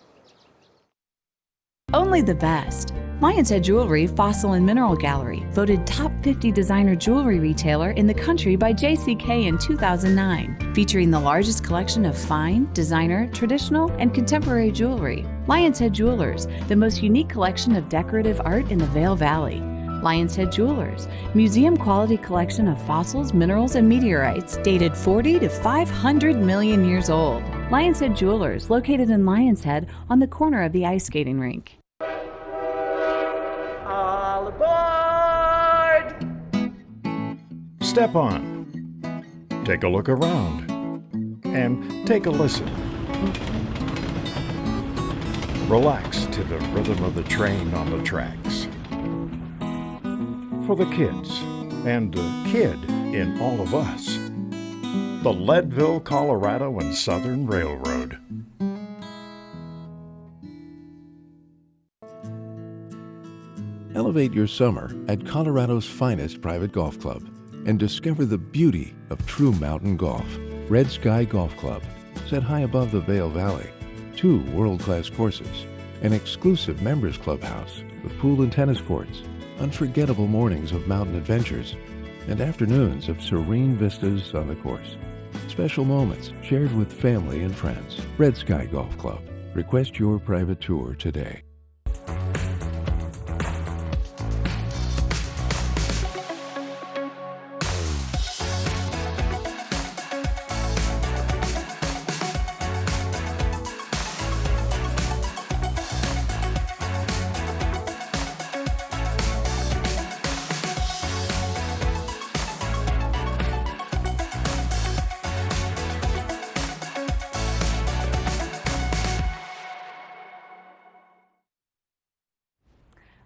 Only the best. Lion's Head Jewelry Fossil and Mineral Gallery, voted top 50 designer jewelry retailer in the country by JCK in 2009, featuring the largest collection of fine, designer, traditional, and contemporary jewelry. Lion's Head Jewelers, the most unique collection of decorative art in the Vail Valley. Lion's Head Jewelers, museum quality collection of fossils, minerals, and meteorites dated 40 to 500 million years old. Lion's Head Jewelers, located in Lion's Head on the corner of the ice skating rink. All aboard! Step on. Take a look around. And take a listen. Relax to the rhythm of the train on the tracks. For the kids, and the kid in all of us. The Leadville, Colorado and Southern Railroad. Elevate your summer at Colorado's finest private golf club and discover the beauty of true mountain golf. Red Sky Golf Club, set high above the Vail Valley, 2 world-class courses, an exclusive members clubhouse with pool and tennis courts, unforgettable mornings of mountain adventures, and afternoons of serene vistas on the course. Special moments shared with family and friends. Red Sky Golf Club. Request your private tour today.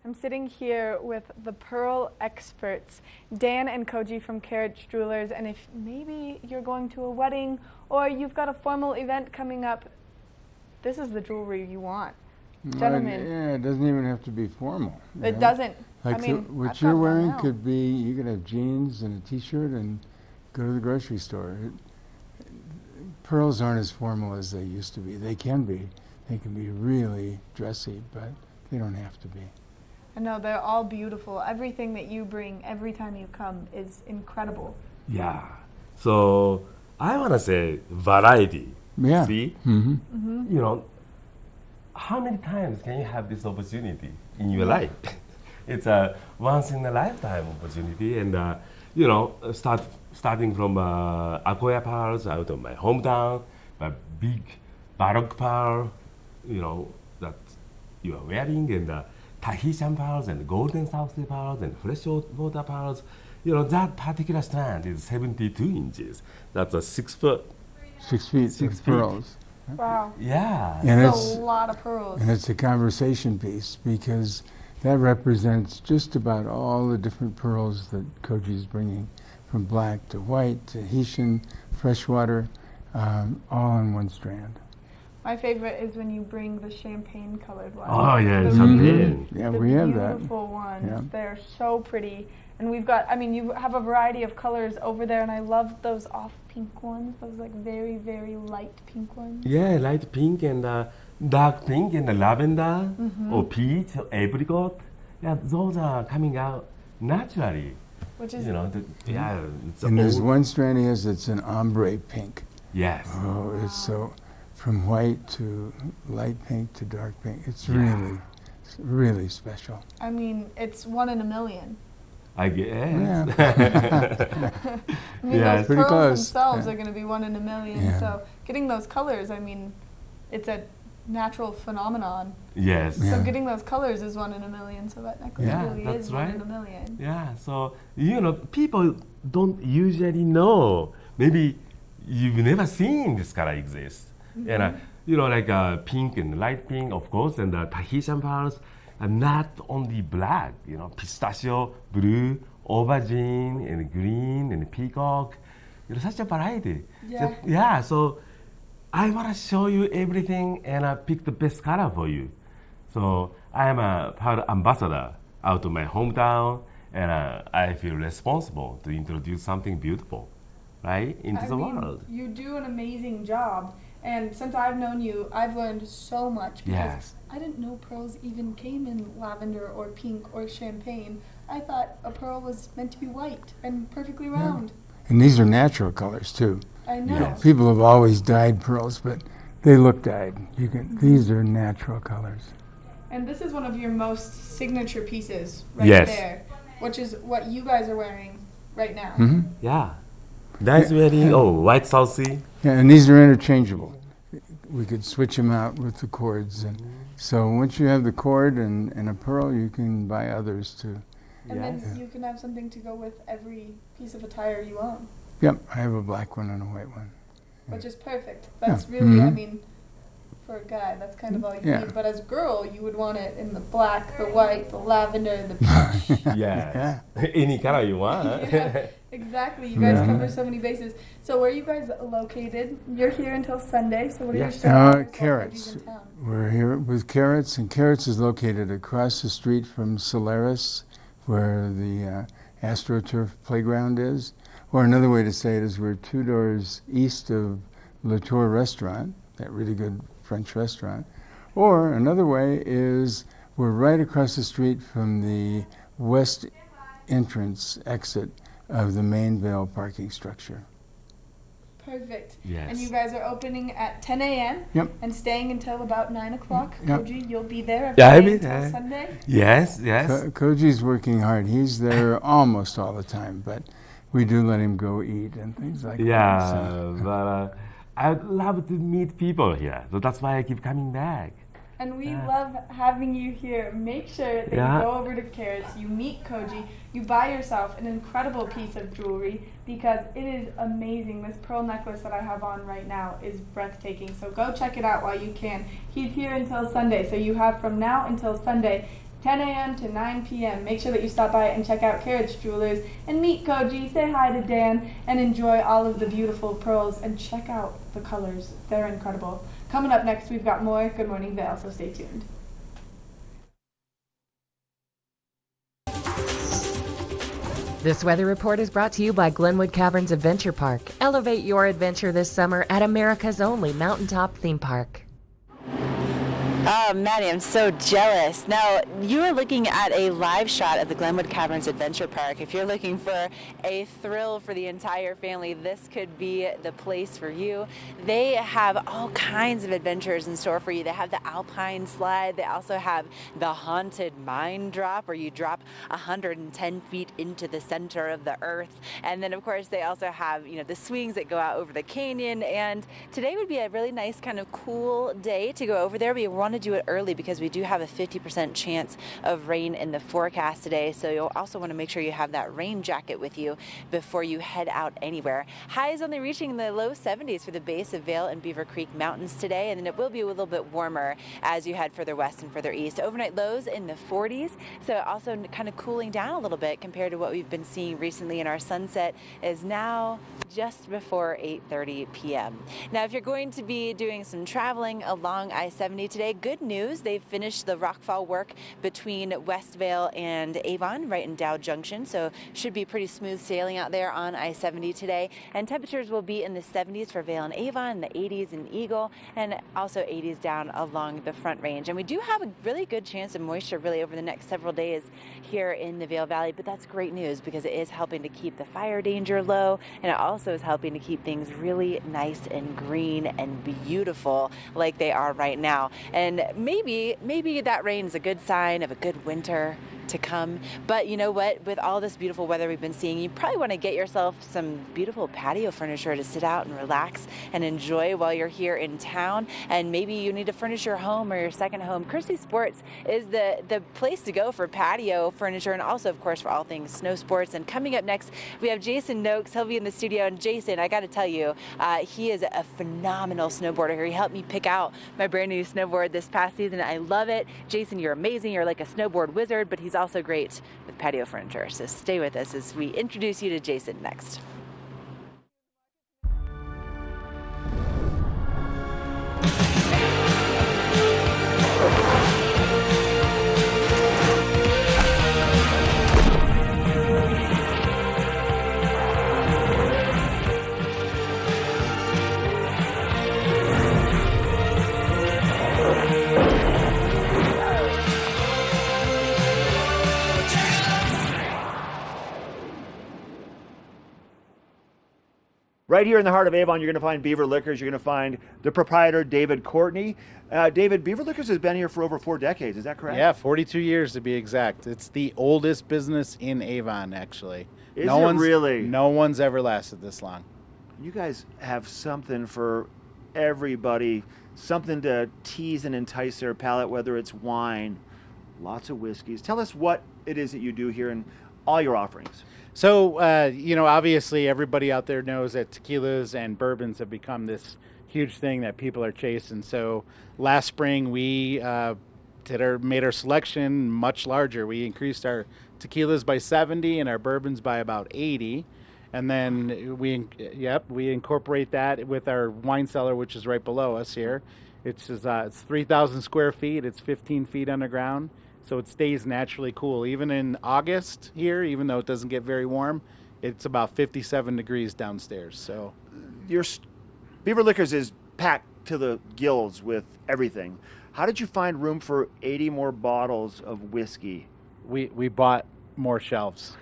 I'm sitting here with the Pearl experts, Dan and Koji from Carriage Jewelers, and if maybe you're going to a wedding or you've got a formal event coming up, this is the jewelry you want. Gentlemen. Yeah, it doesn't even have to be formal. It doesn't. Like, I mean, so what you're wearing could be, you could have jeans and a t-shirt and go to the grocery store. Pearls aren't as formal as they used to be. They can be. They can be really dressy, but they don't have to be. I know, they're all beautiful. Everything that you bring every time you come is incredible. Yeah. So I want to say variety. Yeah. See? Mm-hmm. You know, how many times can you have this opportunity in your life? It's a once in a lifetime opportunity, and you know, starting from Akoya pearls out of my hometown, but big baroque pearl, you know, that you are wearing, and Tahitian pearls and golden South Sea pearls and freshwater pearls. That particular strand is 72 inches. That's a 6 foot. 6 feet of pearls. Wow. Yeah. And it's a lot of pearls. And it's a conversation piece because that represents just about all the different pearls that Koji is bringing, from black to white, Tahitian, freshwater, all in one strand. My favorite is when you bring the champagne colored ones. Oh yeah, champagne. Yeah, we have that. Beautiful ones. Yeah. They're so pretty. And we've got, you have a variety of colors over there, and I love those off pink ones, those like very, very light pink ones. Yeah, light pink and dark pink and lavender or peach or apricot. Yeah, those are coming out naturally. Which is, it's and there's one strand he has that's an ombre pink. Yes. Oh, it's so, from white to light pink to dark pink. It's really special. It's 1 in a million. I guess. Yeah. Those pretty pearls close. themselves are going to be 1 in a million. Yeah. So getting those colors, it's a natural phenomenon. Yes. So getting those colors is 1 in a million. So that necklace really is 1 in a million. Yeah. So people don't usually know. Maybe you've never seen this color exist. And like pink and light pink, of course, and the Tahitian pearls. And not only black, pistachio, blue, aubergine, and green, and peacock. Such a variety. Yeah. So I want to show you everything and I pick the best color for you. So I am a pearl ambassador out of my hometown, and I feel responsible to introduce something beautiful, right, into the world. You do an amazing job. And since I've known you, I've learned so much because I didn't know pearls even came in lavender or pink or champagne. I thought a pearl was meant to be white and perfectly round. And these are natural colors too. I know. People have always dyed pearls, but they look dyed. These are natural colors. And this is one of your most signature pieces right there, which is what you guys are wearing right now. Mm-hmm. Yeah. Nice wearing, white South Sea. Yeah, and these are interchangeable. We could switch them out with the cords. And so once you have the cord and a pearl, you can buy others too. And then you can have something to go with every piece of attire you own. Yep, I have a black one and a white one. Which is perfect. That's really, for a guy, that's kind of all you need. But as a girl, you would want it in the black, the white, the lavender, the peach. Any color you want. Exactly. You guys cover so many bases. So where are you guys located? You're here until Sunday, so what are your stores? Carrots. We're here with Carrots, and Carrots is located across the street from Solaris, where the AstroTurf playground is. Or another way to say it is we're 2 doors east of Le Tour restaurant, that really good French restaurant. Or another way is we're right across the street from the west entrance exit of the main Vale parking structure. Perfect. Yes. And you guys are opening at 10 a.m. and staying until about 9 o'clock. Koji, you'll be there every day until Sunday? Yes. Koji's working hard. He's there almost all the time, but we do let him go eat and things like that. So. But I'd love to meet people here, so that's why I keep coming back. And we love having you here. Make sure that you go over to Carrots, you meet Koji, you buy yourself an incredible piece of jewelry because it is amazing. This pearl necklace that I have on right now is breathtaking. So go check it out while you can. He's here until Sunday, so you have from now until Sunday, 10 a.m. to 9 p.m. Make sure that you stop by and check out Carrots Jewelers and meet Koji, say hi to Dan, and enjoy all of the beautiful pearls and check out the colors. They're incredible. Coming up next, we've got more Good Morning Vale, so stay tuned. This weather report is brought to you by Glenwood Caverns Adventure Park. Elevate your adventure this summer at America's only mountaintop theme park. Oh, Maddie, I'm so jealous. Now, you are looking at a live shot of the Glenwood Caverns Adventure Park. If you're looking for a thrill for the entire family, this could be the place for you. They have all kinds of adventures in store for you. They have the Alpine Slide. They also have the Haunted Mine Drop, where you drop 110 feet into the center of the earth. And then, of course, they also have, the swings that go out over the canyon. And today would be a really nice kind of cool day to go over there. We want want to do it early because we do have a 50% chance of rain in the forecast today. So you'll also want to make sure you have that rain jacket with you before you head out anywhere. Highs only reaching the low 70s for the base of Vail and Beaver Creek Mountains today, and then it will be a little bit warmer as you head further west and further east. Overnight lows in the 40s, so also kind of cooling down a little bit compared to what we've been seeing recently. And our sunset is now just before 8:30 p.m. Now, if you're going to be doing some traveling along I-70 today, good news, they've finished the rockfall work between West Vail and Avon right in Dow Junction, so should be pretty smooth sailing out there on I-70 today. And temperatures will be in the 70s for Vail and Avon, the 80s in Eagle, and also 80s down along the Front Range. And we do have a really good chance of moisture really over the next several days here in the Vail Valley, but that's great news because it is helping to keep the fire danger low, and it also is helping to keep things really nice and green and beautiful like they are right now. And maybe that rain is a good sign of a good winter to come. But you know what? With all this beautiful weather we've been seeing, you probably want to get yourself some beautiful patio furniture to sit out and relax and enjoy while you're here in town. And maybe you need to furnish your home or your second home. Christie Sports is the place to go for patio furniture, and also, of course, for all things snow sports. And coming up next, we have Jason Noakes. He'll be in the studio. And Jason, I got to tell you, he is a phenomenal snowboarder here. He helped me pick out my brand new snowboard this past season. I love it. Jason, you're amazing. You're like a snowboard wizard, but he's also great with patio furniture. So stay with us as we introduce you to Jason next. Right here in the heart of Avon, you're going to find Beaver Liquors. You're going to find the proprietor, David Courtney. David, Beaver Liquors has been here for over 4 decades. Is that correct? Yeah, 42 years to be exact. It's the oldest business in Avon, actually. Is it really? No one's ever lasted this long. You guys have something for everybody, something to tease and entice their palate, whether it's wine, lots of whiskeys. Tell us what it is that you do here and all your offerings. So, obviously everybody out there knows that tequilas and bourbons have become this huge thing that people are chasing. So last spring we made our selection much larger. We increased our tequilas by 70 and our bourbons by about 80. And then we incorporate that with our wine cellar, which is right below us here. It's 3,000 square feet. It's 15 feet underground. So it stays naturally cool. Even in August here, even though it doesn't get very warm, it's about 57 degrees downstairs. So your Beaver Liquors is packed to the gills with everything. How did you find room for 80 more bottles of whiskey? We bought more shelves.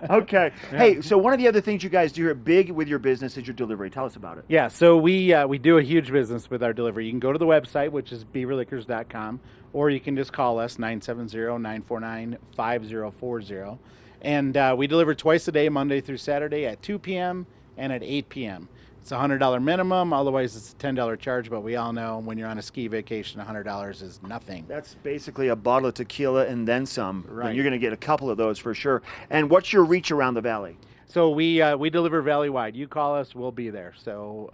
Okay. Hey, so one of the other things you guys do here big with your business is your delivery. Tell us about it. Yeah, so we do a huge business with our delivery. You can go to the website, which is beaverliquors.com, or you can just call us, 970-949-5040. And we deliver twice a day, Monday through Saturday at 2 p.m. and at 8 p.m. It's a $100 minimum, otherwise it's a $10 charge, but we all know when you're on a ski vacation, $100 is nothing. That's basically a bottle of tequila and then some. Right. And you're going to get a couple of those for sure. And what's your reach around the valley? So we deliver valley-wide. You call us, we'll be there. So,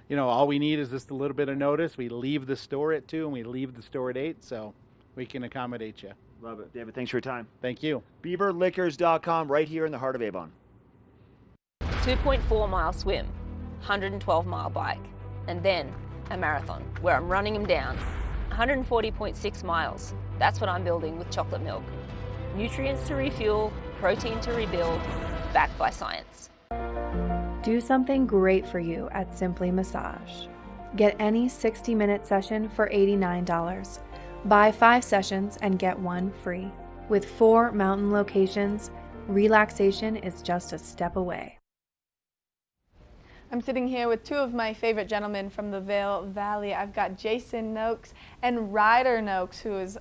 all we need is just a little bit of notice. We leave the store at 2 and we leave the store at 8, so we can accommodate you. Love it. David, thanks for your time. Thank you. BeaverLiquors.com, right here in the heart of Avon. 2.4 mile swim, 112 mile bike, and then a marathon where I'm running them down. 140.6 miles. That's what I'm building with chocolate milk. Nutrients to refuel, protein to rebuild, backed by science. Do something great for you at Simply Massage. Get any 60-minute session for $89. Buy 5 sessions and get 1 free. With 4 mountain locations, relaxation is just a step away. I'm sitting here with 2 of my favorite gentlemen from the Vail Valley. I've got Jason Noakes and Ryder Noakes, who is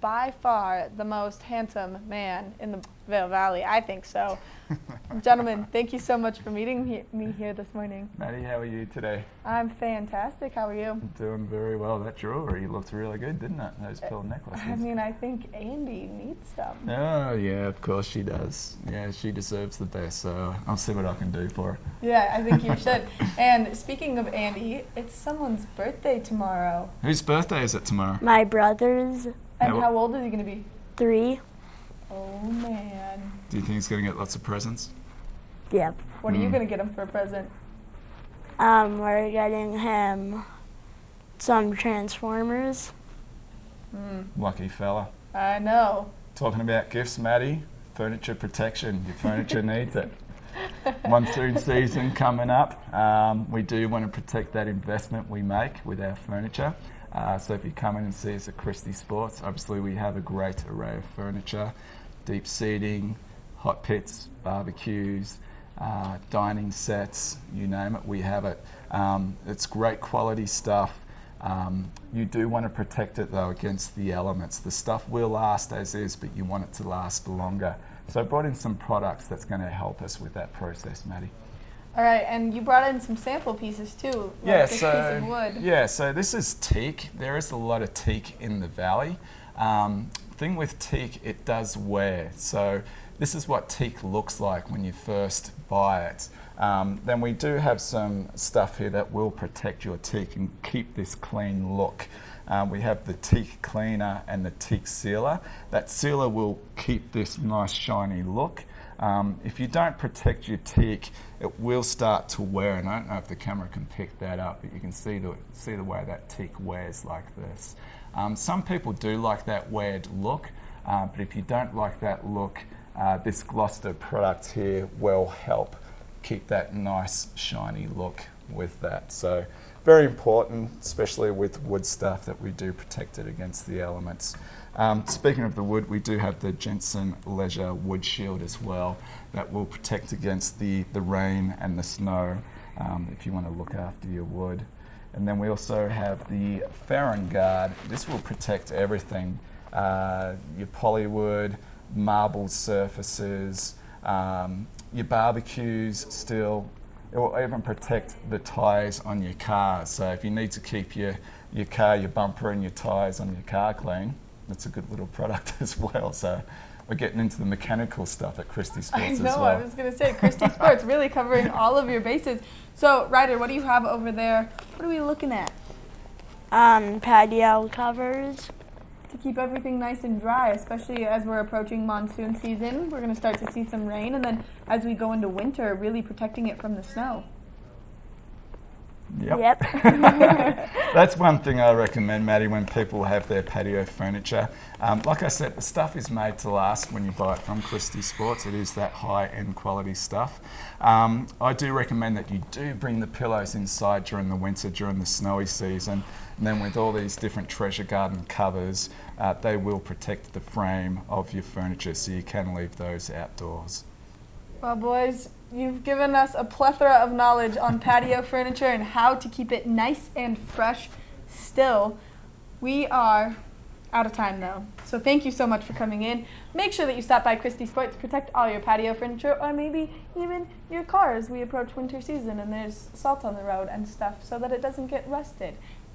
by far the most handsome man in the Vail Valley. I think so. Gentlemen, thank you so much for meeting me here this morning. Maddie, how are you today? I'm fantastic. How are you? Doing very well. That jewelry looked really good, didn't it? Those pearl necklaces. I mean, I think Andy needs some. Oh, yeah, of course she does. Yeah, she deserves the best, so I'll see what I can do for her. Yeah, I think you should. And speaking of Andy, it's someone's birthday tomorrow. Whose birthday is it tomorrow? My brother's. And how old is he going to be? 3. Oh, man. Do you think he's going to get lots of presents? Yep. What are you going to get him for a present? We're getting him some Transformers. Lucky fella. I know. Talking about gifts, Maddie, furniture protection. Your furniture needs it. Monsoon season coming up. We do want to protect that investment we make with our furniture. So if you come in and see us at Christie Sports, obviously we have a great array of furniture, deep seating, hot pits, barbecues, dining sets, you name it, we have it. It's great quality stuff. You do want to protect it though against the elements. The stuff will last as is, but you want it to last longer. So I brought in some products that's going to help us with that process, Maddie. All right, and you brought in some sample pieces too, like this piece of wood. Yeah, so this is teak. There is a lot of teak in the valley. Thing with teak, it does wear. So this is what teak looks like when you first buy it. Then we do have some stuff here that will protect your teak and keep this clean look. We have the teak cleaner and the teak sealer. That sealer will keep this nice shiny look. If you don't protect your teak, it will start to wear, and I don't know if the camera can pick that up, but you can see the way that teak wears like this. Some people do like that weared look, but if you don't like that look, this Gloucester product here will help keep that nice shiny look with that. So very important, especially with wood stuff, that we do protect it against the elements. Speaking of the wood, we do have the Jensen Leisure Wood Shield as well that will protect against the rain and the snow if you want to look after your wood. And then we also have the Farron Guard. This will protect everything, your polywood, marble surfaces, your barbecues still. It will even protect the tyres on your car. So if you need to keep your car, your bumper and your tyres on your car clean, that's a good little product as well. So we're getting into the mechanical stuff at Christie Sports as well. I was going to say, Christie Sports really covering all of your bases. So, Ryder, what do you have over there? What are we looking at? Patio covers. To keep everything nice and dry, especially as we're approaching monsoon season. We're going to start to see some rain, and then as we go into winter, really protecting it from the snow. Yep. That's one thing I recommend, Maddie, when people have their patio furniture. Like I said, the stuff is made to last when you buy it from Christie Sports. It is that high-end quality stuff. I do recommend that you do bring the pillows inside during the winter, during the snowy season. And then with all these different Treasure Garden covers, they will protect the frame of your furniture, so you can leave those outdoors. Well, boys, you've given us a plethora of knowledge on patio furniture and how to keep it nice and fresh still. We are out of time, though. So thank you so much for coming in. Make sure that you stop by Christie Sports to protect all your patio furniture, or maybe even your car as we approach winter season and there's salt on the road and stuff, so that it doesn't get rusted.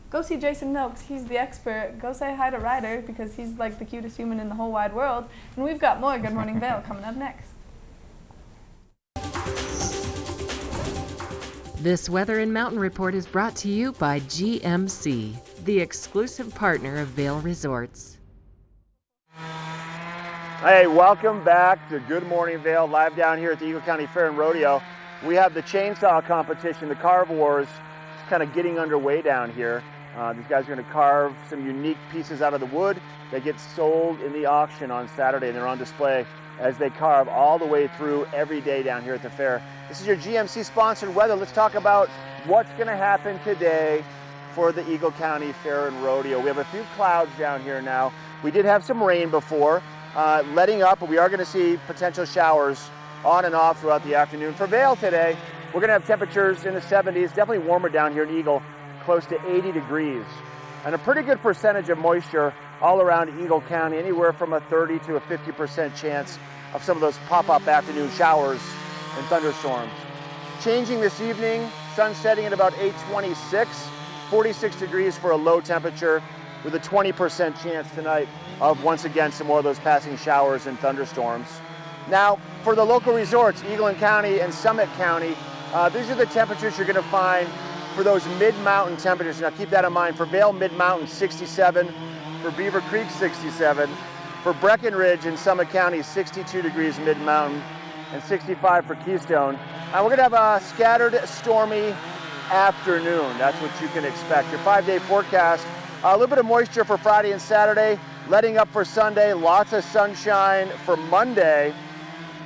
Go see Jason Milks. He's the expert. Go say hi to Ryder, because he's like the cutest human in the whole wide world. And we've got more Good Morning Vail coming up next. This Weather and Mountain Report is brought to you by GMC, the exclusive partner of Vail Resorts. Hey, welcome back to Good Morning Vail, live down here at the Eagle County Fair and Rodeo. We have the chainsaw competition, the Carve Wars, kind of getting underway down here. These guys are going to carve some unique pieces out of the wood that get sold in the auction on Saturday, and they're on display as they carve all the way through every day down here at the fair. This is your GMC sponsored weather. Let's talk about what's going to happen today for the Eagle County Fair and Rodeo. We have a few clouds down here now. We did have some rain before, letting up, but we are going to see potential showers on and off throughout the afternoon. For Vail today, we're going to have temperatures in the 70s, definitely warmer down here in Eagle, close to 80 degrees. And a pretty good percentage of moisture all around Eagle County, anywhere from a 30 to a 50% chance of some of those pop-up afternoon showers and thunderstorms. Changing this evening, sun setting at about 8:26, 46 degrees for a low temperature, with a 20% chance tonight of, once again, some more of those passing showers and thunderstorms. Now, for the local resorts, Eagle County and Summit County, these are the temperatures you're going to find for those mid-mountain temperatures. Now keep that in mind. For Vail Mid-Mountain, 67. For Beaver Creek, 67. For Breckenridge in Summit County, 62 degrees mid-mountain and 65 for Keystone. We're going to have a scattered stormy afternoon. That's what you can expect. Your 5-day forecast, a little bit of moisture for Friday and Saturday, letting up for Sunday, lots of sunshine for Monday,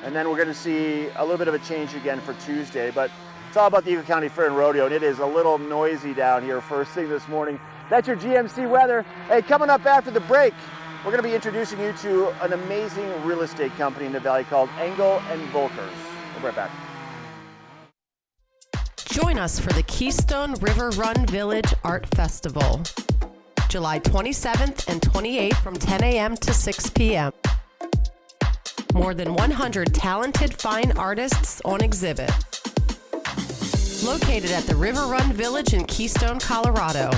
and then we're going to see a little bit of a change again for Tuesday. But it's all about the Eagle County Fair and Rodeo, and it is a little noisy down here first thing this morning. That's your GMC weather. Hey, coming up after the break, we're going to be introducing you to an amazing real estate company in the Valley called Engel and Volkers. We'll be right back. Join us for the Keystone River Run Village Art Festival, July 27th and 28th from 10 a.m. to 6 p.m. More than 100 talented fine artists on exhibit. Located at the River Run Village in Keystone, Colorado.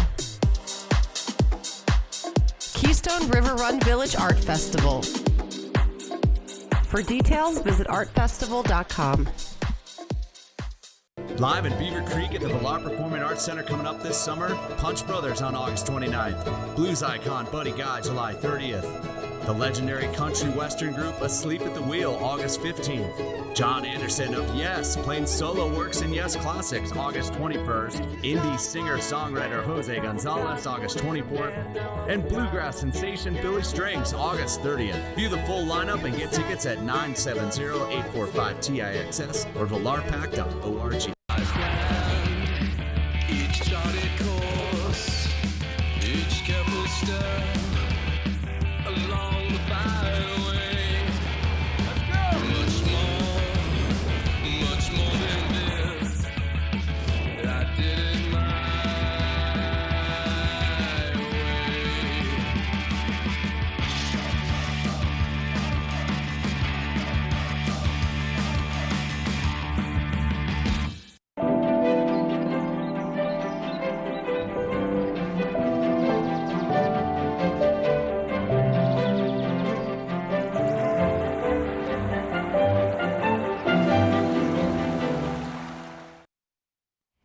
Keystone River Run Village Art Festival. For details, visit artfestival.com. Live in Beaver Creek at the Villar Performing Arts Center coming up this summer, Punch Brothers on August 29th, blues icon Buddy Guy July 30th, the legendary country western group Asleep at the Wheel August 15th, John Anderson of Yes playing solo works in Yes Classics August 21st, indie singer-songwriter Jose Gonzalez August 24th, and bluegrass sensation Billy Strings August 30th. View the full lineup and get tickets at 970-845-TIXS or villarpack.org. Each charted course, each careful step along the byway. Much more than this. I did it my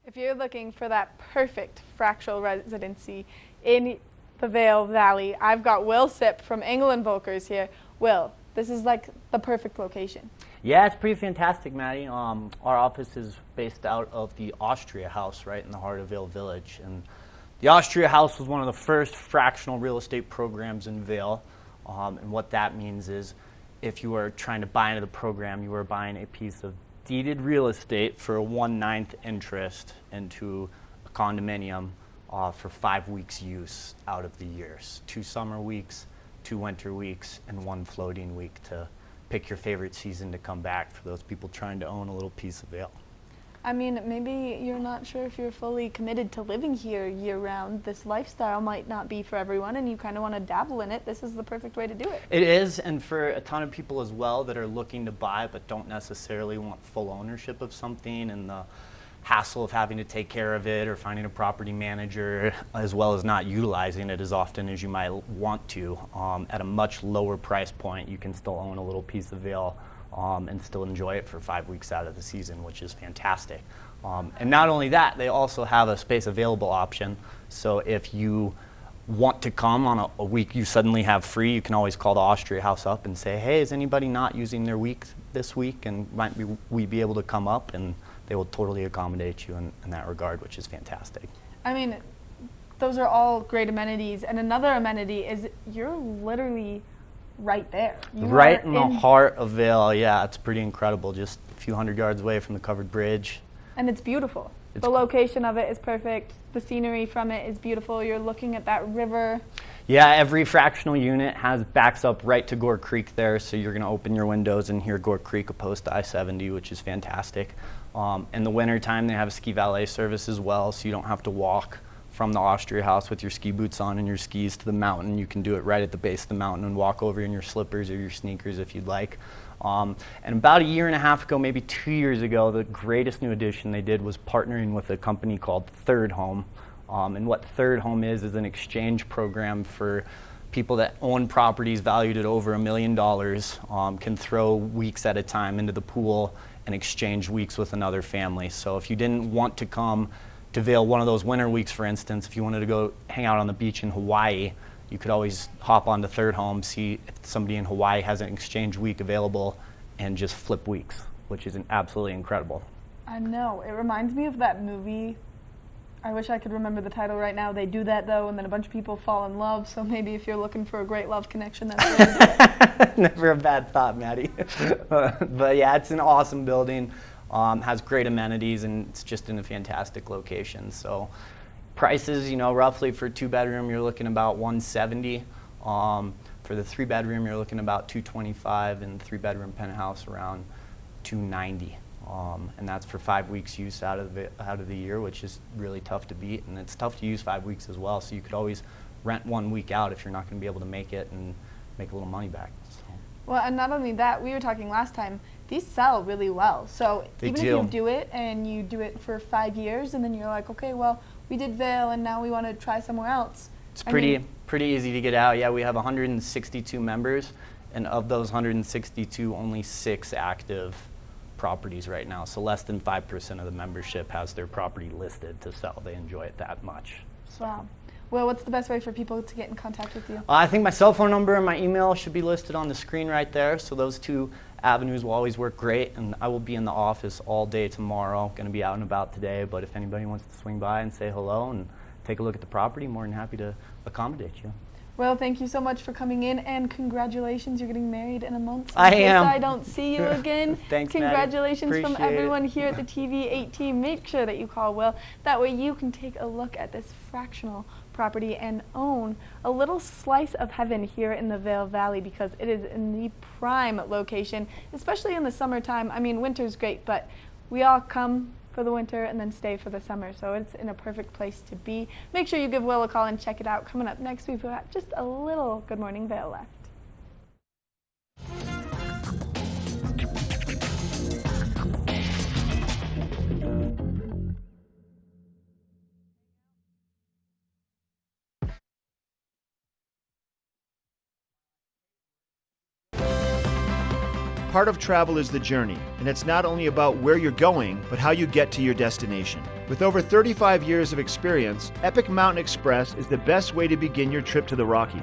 If you're looking for that perfect fractional residency in the Vail Valley, I've got Will Sipp from Engel and Volkers here. Will, this is like the perfect location. Yeah, it's pretty fantastic, Maddie. Our office is based out of the Austria House right in the heart of Vail Village. And the Austria House was one of the first fractional real estate programs in Vail. And what that means is if you were trying to buy into the program, you were buying a piece of deeded real estate for a 1/9 interest into a condominium for 5 weeks use out of the years. 2 summer weeks, 2 winter weeks, and 1 floating week to pick your favorite season to come back for those people trying to own a little piece of Vail. I mean, maybe you're not sure if you're fully committed to living here year-round. This lifestyle might not be for everyone, and you kind of want to dabble in it. This is the perfect way to do it. It is, and for a ton of people as well that are looking to buy but don't necessarily want full ownership of something and the hassle of having to take care of it or finding a property manager, as well as not utilizing it as often as you might want to. At a much lower price point, you can still own a little piece of Vail and still enjoy it for 5 weeks out of the season, which is fantastic. And not only that, they also have a space available option. So if you want to come on a week you suddenly have free, you can always call the Austria House up and say, hey, is anybody not using their week this week, and might we be able to come up? And they will totally accommodate you in that regard, which is fantastic. I mean, those are all great amenities. And another amenity is you're literally right there. You right in the heart of Vail, yeah, it's pretty incredible. Just a few hundred yards away from the covered bridge. And it's beautiful. The location of it is perfect. The scenery from it is beautiful. You're looking at that river. Yeah, every fractional unit backs up right to Gore Creek there, so you're going to open your windows and hear Gore Creek opposed to I-70, which is fantastic. In the wintertime, they have a ski valet service as well, so you don't have to walk from the Austria house with your ski boots on and your skis to the mountain. You can do it right at the base of the mountain and walk over in your slippers or your sneakers if you'd like. And about a year and a half ago, maybe 2 years ago, the greatest new addition they did was partnering with a company called Third Home. And what Third Home is an exchange program for people that own properties valued at over $1 million, can throw weeks at a time into the pool and exchange weeks with another family. So if you didn't want to come to Vail one of those winter weeks, for instance, if you wanted to go hang out on the beach in Hawaii, you could always hop onto Third Home, see if somebody in Hawaii has an exchange week available, and just flip weeks, which is absolutely incredible. I know. It reminds me of that movie. I wish I could remember the title right now. They do that, though, and then a bunch of people fall in love. So maybe if you're looking for a great love connection, that's Never a bad thought, Maddie. But yeah, it's an awesome building. Has great amenities, and it's just in a fantastic location. So prices, roughly for 2-bedroom, you're looking about $170. For the 3-bedroom, you're looking about $225, and 3-bedroom penthouse around $290. And that's for 5 weeks use out of the year, which is really tough to beat, and it's tough to use 5 weeks as well. So you could always rent 1 week out if you're not going to be able to make it and make a little money back. So. Well, and not only that, we were talking last time, these sell really well. So even if you do it and you do it for 5 years, and then you're like, okay, well, we did Vail, and now we want to try somewhere else. It's pretty easy to get out. Yeah, we have 162 members, and of those 162, only 6 active properties right now. So less than 5% of the membership has their property listed to sell. They enjoy it that much. Wow. Well, what's the best way for people to get in contact with you? I think my cell phone number and my email should be listed on the screen right there. So those 2 avenues will always work great. And I will be in the office all day tomorrow. Going to be out and about today. But if anybody wants to swing by and say hello and take a look at the property, more than happy to accommodate you. Well, thank you so much for coming in, and congratulations. You're getting married in a month. So I am. I don't see you again. Thanks, Congratulations from Appreciate everyone it. here at the TV8 team. Make sure that you call Will. That way you can take a look at this fractional property and own a little slice of heaven here in the Vail Valley, because it is in the prime location, especially in the summertime. I mean, winter's great, but we all come for the winter and then stay for the summer, so it's in a perfect place to be. Make sure you give Will a call and check it out. Coming up next, we've got just a little Good Morning Vail left. Part of travel is the journey, and it's not only about where you're going, but how you get to your destination. With over 35 years of experience, Epic Mountain Express is the best way to begin your trip to the Rockies.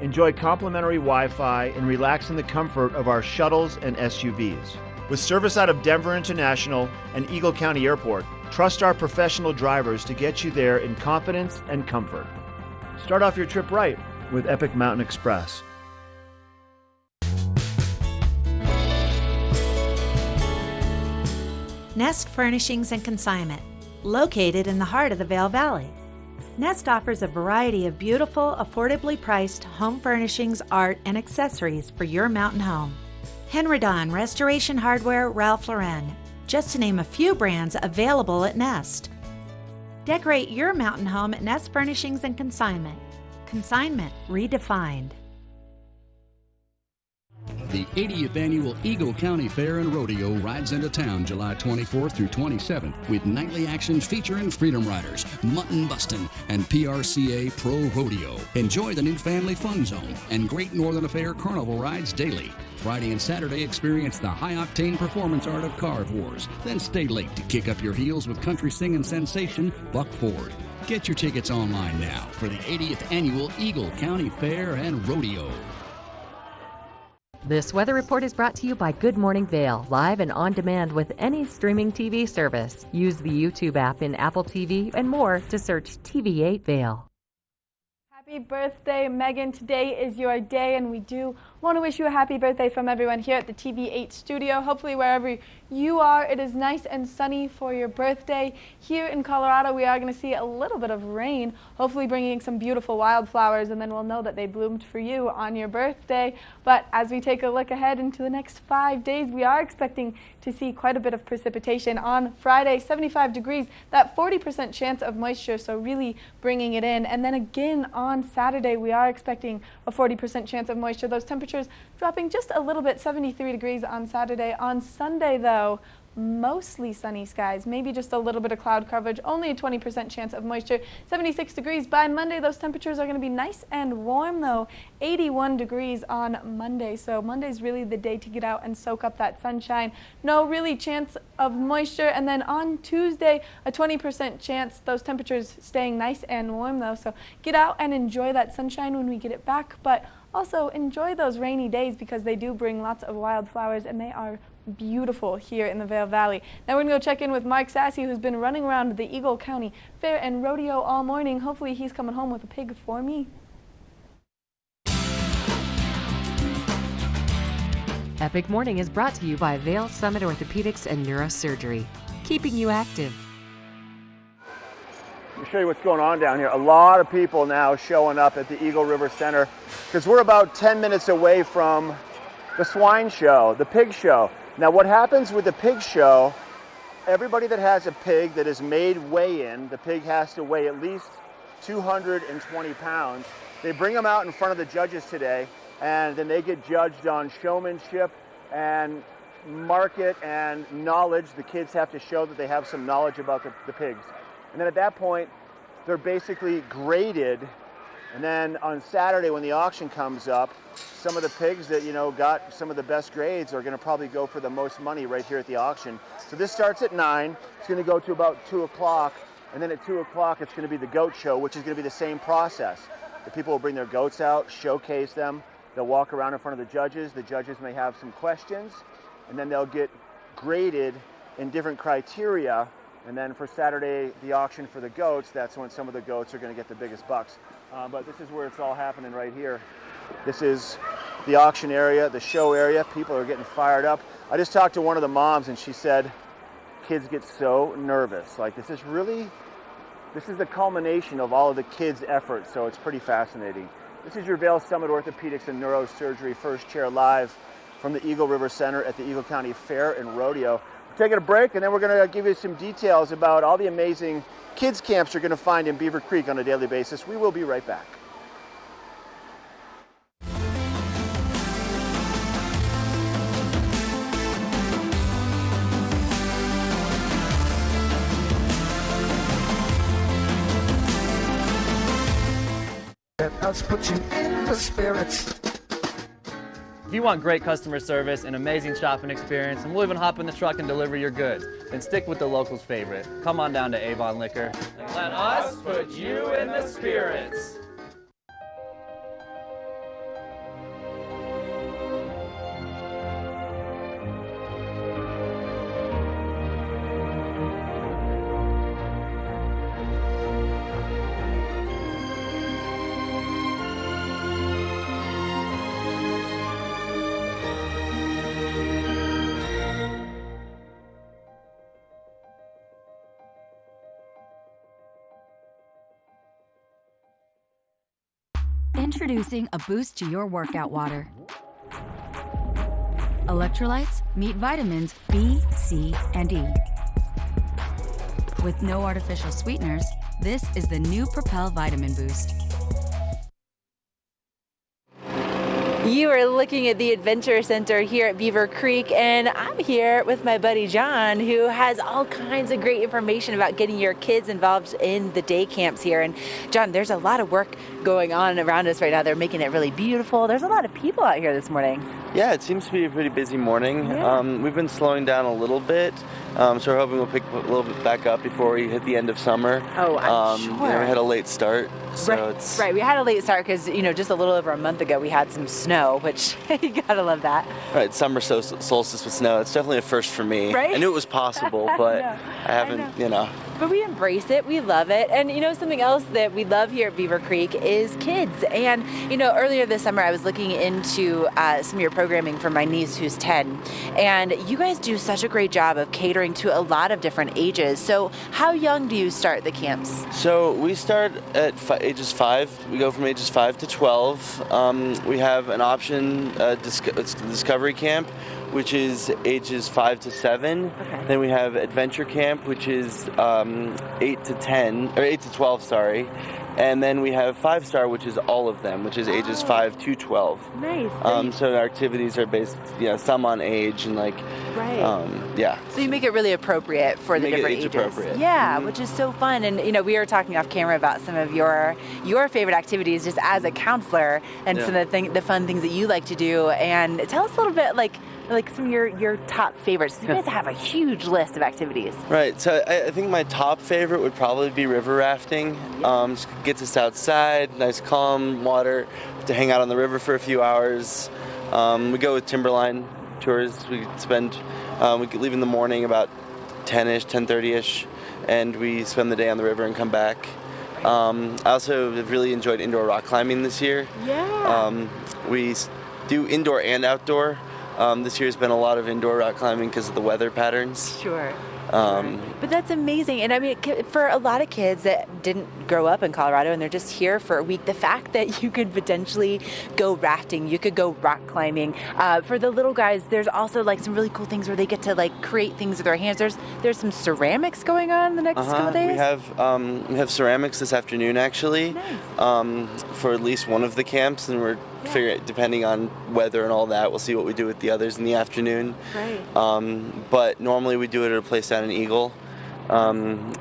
Enjoy complimentary Wi-Fi and relax in the comfort of our shuttles and SUVs. With service out of Denver International and Eagle County Airport, trust our professional drivers to get you there in confidence and comfort. Start off your trip right with Epic Mountain Express. Nest Furnishings and Consignment, located in the heart of the Vail Valley. Nest offers a variety of beautiful, affordably priced home furnishings, art, and accessories for your mountain home. Henridan, Restoration Hardware, Ralph Lauren, just to name a few brands available at Nest. Decorate your mountain home at Nest Furnishings and Consignment. Consignment redefined. The 80th Annual Eagle County Fair and Rodeo rides into town July 24th through 27th with nightly actions featuring Freedom Riders, Mutton Bustin', and PRCA Pro Rodeo. Enjoy the new Family Fun Zone and Great Northern Affair Carnival rides daily. Friday and Saturday, experience the high-octane performance art of Carve Wars. Then stay late to kick up your heels with country singing sensation Buck Ford. Get your tickets online now for the 80th Annual Eagle County Fair and Rodeo. This weather report is brought to you by Good Morning Vail, live and on demand with any streaming TV service. Use the YouTube app in Apple TV and more to search TV8 Vail. Happy birthday, Megan. Today is your day, and we do want to wish you a happy birthday from everyone here at the TV8 studio. Hopefully wherever you are, it is nice and sunny for your birthday. Here in Colorado, we are going to see a little bit of rain, hopefully bringing some beautiful wildflowers, and then we'll know that they bloomed for you on your birthday. But as we take a look ahead into the next 5 days, we are expecting to see quite a bit of precipitation. On Friday, 75 degrees, that 40% chance of moisture, so really bringing it in. And then again on Saturday, we are expecting a 40% chance of moisture. Those temperatures dropping just a little bit, 73 degrees on Saturday. On Sunday, though, mostly sunny skies, maybe just a little bit of cloud coverage, only a 20% chance of moisture, 76 degrees. By Monday, those temperatures are going to be nice and warm, though, 81 degrees on Monday. So Monday's really the day to get out and soak up that sunshine. No really chance of moisture. And then on Tuesday, a 20% chance, those temperatures staying nice and warm, though. So get out and enjoy that sunshine when we get it back, but also enjoy those rainy days because they do bring lots of wildflowers, and they are beautiful here in the Vail Valley. Now we're going to go check in with Mark Sassy, who's been running around the Eagle County Fair and Rodeo all morning. Hopefully he's coming home with a pig for me. Epic Morning is brought to you by Vail Summit Orthopedics and Neurosurgery, keeping you active. Let me show you what's going on down here. A lot of people now showing up at the Eagle River Center because we're about 10 minutes away from the swine show, the pig show. Now what happens with the pig show, everybody that has a pig that is made weigh-in, the pig has to weigh at least 220 pounds. They bring them out in front of the judges today, and then they get judged on showmanship and market and knowledge. The kids have to show that they have some knowledge about the pigs. And then at that point, they're basically graded. And then on Saturday when the auction comes up, some of the pigs that, got some of the best grades are going to probably go for the most money right here at the auction. So this starts at 9. It's going to go to about 2 o'clock. And then at 2 o'clock, it's going to be the goat show, which is going to be the same process. The people will bring their goats out, showcase them. They'll walk around in front of the judges. The judges may have some questions, and then they'll get graded in different criteria. And then for Saturday, the auction for the goats, that's when some of the goats are going to get the biggest bucks. But this is where it's all happening right here. This is the auction area, the show area. People are getting fired up. I just talked to one of the moms, and she said kids get so nervous. Like, this is the culmination of all of the kids' efforts, so it's pretty fascinating. This is your Vail Summit Orthopedics and Neurosurgery First Chair live from the Eagle River Center at the Eagle County Fair and Rodeo. Taking a break, and then we're going to give you some details about all the amazing kids camps you're going to find in Beaver Creek on a daily basis. We will be right back. Let us put you in the spirits. If you want great customer service and amazing shopping experience, and we'll even hop in the truck and deliver your goods, then stick with the locals' favorite. Come on down to Avon Liquor. Let us put you in the spirits. Introducing a boost to your workout water. Electrolytes meet vitamins B, C, and E. With no artificial sweeteners, this is the new Propel Vitamin Boost. You are looking at the Adventure Center here at Beaver Creek, and I'm here with my buddy John, who has all kinds of great information about getting your kids involved in the day camps here. And John, there's a lot of work going on around us right now. They're making it really beautiful. There's a lot of people out here this morning. Yeah, it seems to be a pretty busy morning. Yeah. We've been slowing down a little bit, so we're hoping we'll pick a little bit back up before we hit the end of summer. Oh, I'm sure. We had a late start, so it's... Right, we had a late start because, just a little over a month ago we had some snow, which you gotta love that. Right, summer solstice with snow. It's definitely a first for me. Right? I knew it was possible, but I haven't, but we embrace it. We love it. And you know, something else that we love here at Beaver Creek is kids. And you know, earlier this summer I was looking into some of your programming for my niece who's 10. And you guys do such a great job of catering to a lot of different ages. So how young do you start the camps? So we start at ages 5. We go from ages 5 to 12. We have an option, it's the Discovery Camp, which is ages 5 to 7. Okay. Then we have Adventure Camp, which is 8 to 10, or 8 to 12, sorry. And then we have 5-star, which is all of them, which is ages 5 to 12. Nice. So our activities are based, some on age and Right. Yeah. So you make it really appropriate for the Make it different age ages. appropriate. Yeah, which is so fun. And you know, we were talking off camera about some of your favorite activities just as a counselor and some of the fun things that you like to do. And tell us a little bit like some of your top favorites. You guys have a huge list of activities. Right. So I think my top favorite would probably be river rafting. Just gets us outside, nice calm water, to hang out on the river for a few hours. We go with Timberline tours. We spend we leave in the morning about 10-ish, 10:30ish, and we spend the day on the river and come back. I also have really enjoyed indoor rock climbing this year. Yeah. We do indoor and outdoor. This year's been a lot of indoor rock climbing because of the weather patterns. Sure. But that's amazing. And I mean, for a lot of kids that didn't grow up in Colorado and they're just here for a week, the fact that you could potentially go rafting, you could go rock climbing. For the little guys, there's also like some really cool things where they get to like create things with their hands. There's some ceramics going on the next couple days. We have ceramics this afternoon actually. Nice. For at least one of the camps, and we're figuring, depending on weather and all that, we'll see what we do with the others in the afternoon. Right. But normally we do it at a place down in Eagle.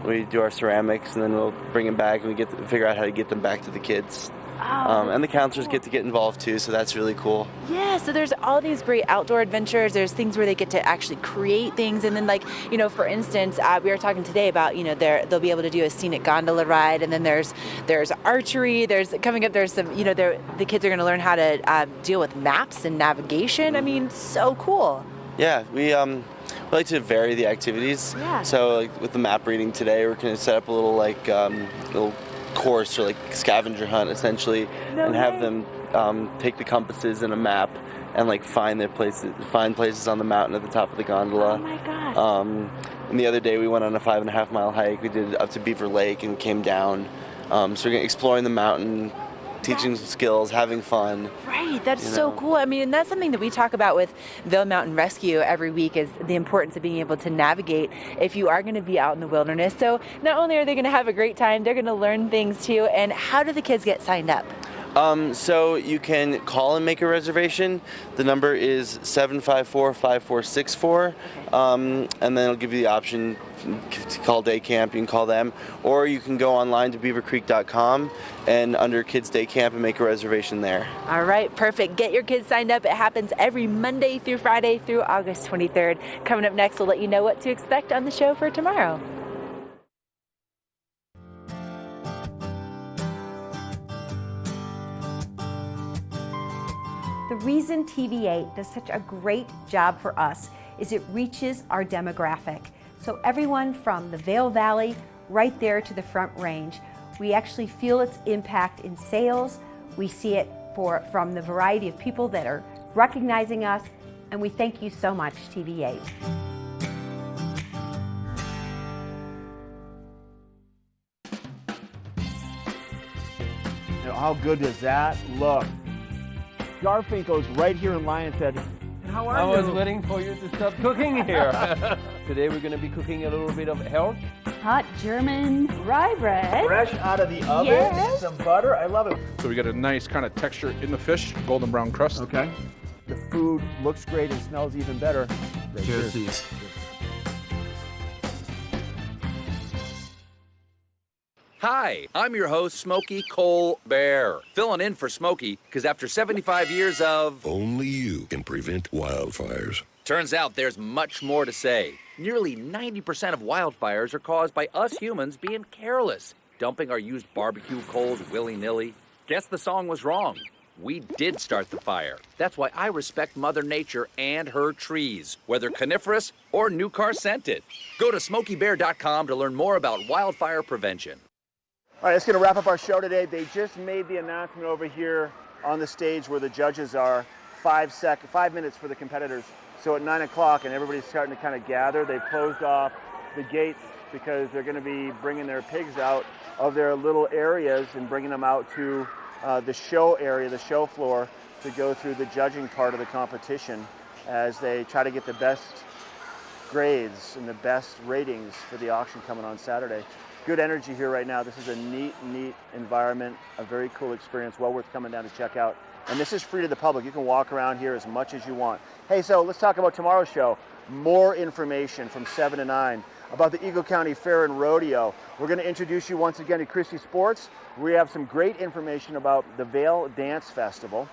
We do our ceramics and then we'll bring them back and we figure out how to get them back to the kids. And the counselors get to get involved too, so that's really cool. Yeah, so there's all these great outdoor adventures. There's things where they get to actually create things. And then, like, you know, for instance, we were talking today about, you know, they'll be able to do a scenic gondola ride. And then there's archery. There's some, you know, the kids are going to learn how to deal with maps and navigation. I mean, so cool. Yeah, we like to vary the activities. Yeah. So like, with the map reading today, we're going to set up a little little course or like scavenger hunt essentially, and have them take the compasses and a map and like find places on the mountain at the top of the gondola. Oh my gosh. And the other day we went on a 5.5 mile hike. We did up to Beaver Lake and came down. So we're going exploring the mountain, teaching skills, having fun. Right, that's so cool. I mean, and that's something that we talk about with Vail Mountain Rescue every week, is the importance of being able to navigate if you are going to be out in the wilderness. So not only are they going to have a great time, they're going to learn things too. And how do the kids get signed up? So you can call and make a reservation. The number is 754-5464, and then it'll give you the option to call day camp. You can call them, or you can go online to beavercreek.com and under Kids Day Camp and make a reservation there. All right, perfect. Get your kids signed up. It happens every Monday through Friday through August 23rd. Coming up next, we'll let you know what to expect on the show for tomorrow. The reason TV8 does such a great job for us is it reaches our demographic. So everyone from the Vail Valley right there to the Front Range, we actually feel its impact in sales. We see it from the variety of people that are recognizing us, and we thank you so much, TV8. Now, how good does that look? Garfinkel's right here in line and said, "How are I you?" was waiting for you to stop cooking here. Today we're going to be cooking a little bit of health. Hot German rye bread. Fresh out of the oven, Yes. some butter. I love it. So we get a nice kind of texture in the fish, golden brown crust. Okay. The food looks great and smells even better. Cheers. Cheers. Hi, I'm your host, Smokey Cole Bear, filling in for Smokey because after 75 years of... Only you can prevent wildfires. Turns out there's much more to say. Nearly 90% of wildfires are caused by us humans being careless, dumping our used barbecue coals willy-nilly. Guess the song was wrong. We did start the fire. That's why I respect Mother Nature and her trees, whether coniferous or new car scented. Go to SmokeyBear.com to learn more about wildfire prevention. All right, that's going to wrap up our show today. They just made the announcement over here on the stage where the judges are. 5 minutes for the competitors. So at 9 o'clock, and everybody's starting to kind of gather. They've closed off the gates because they're going to be bringing their pigs out of their little areas and bringing them out to the show area, the show floor, to go through the judging part of the competition as they try to get the best grades and the best ratings for the auction coming on Saturday. Good energy here right now. This is a neat environment, a very cool experience, well worth coming down to check out. And this is free to the public. You can walk around here as much as you want. Hey, so let's talk about tomorrow's show. More information from 7 to 9 about the Eagle County Fair and Rodeo. We're going to introduce you once again to Christie Sports. We have some great information about the Vail Dance Festival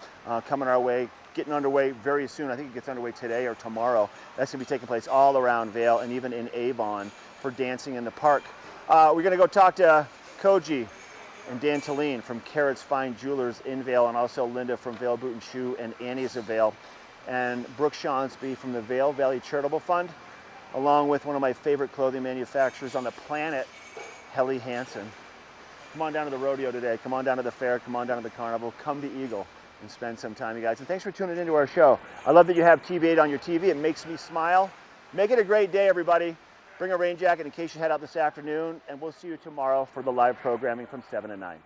coming our way, getting underway very soon. I think it gets underway today or tomorrow. That's going to be taking place all around Vail and even in Avon for dancing in the park. We're going to go talk to Koji and Dan Talene from Carrots Fine Jewelers in Vail, and also Linda from Vail Boot and Shoe and Annie's of Vail, and Brooke Shawnsby from the Vail Valley Charitable Fund, along with one of my favorite clothing manufacturers on the planet, Helly Hansen. Come on down to the rodeo today. Come on down to the fair. Come on down to the carnival. Come to Eagle and spend some time, you guys. And thanks for tuning into our show. I love that you have TV8 on your TV. It makes me smile. Make it a great day, everybody. Bring a rain jacket in case you head out this afternoon, and we'll see you tomorrow for the live programming from 7 to 9.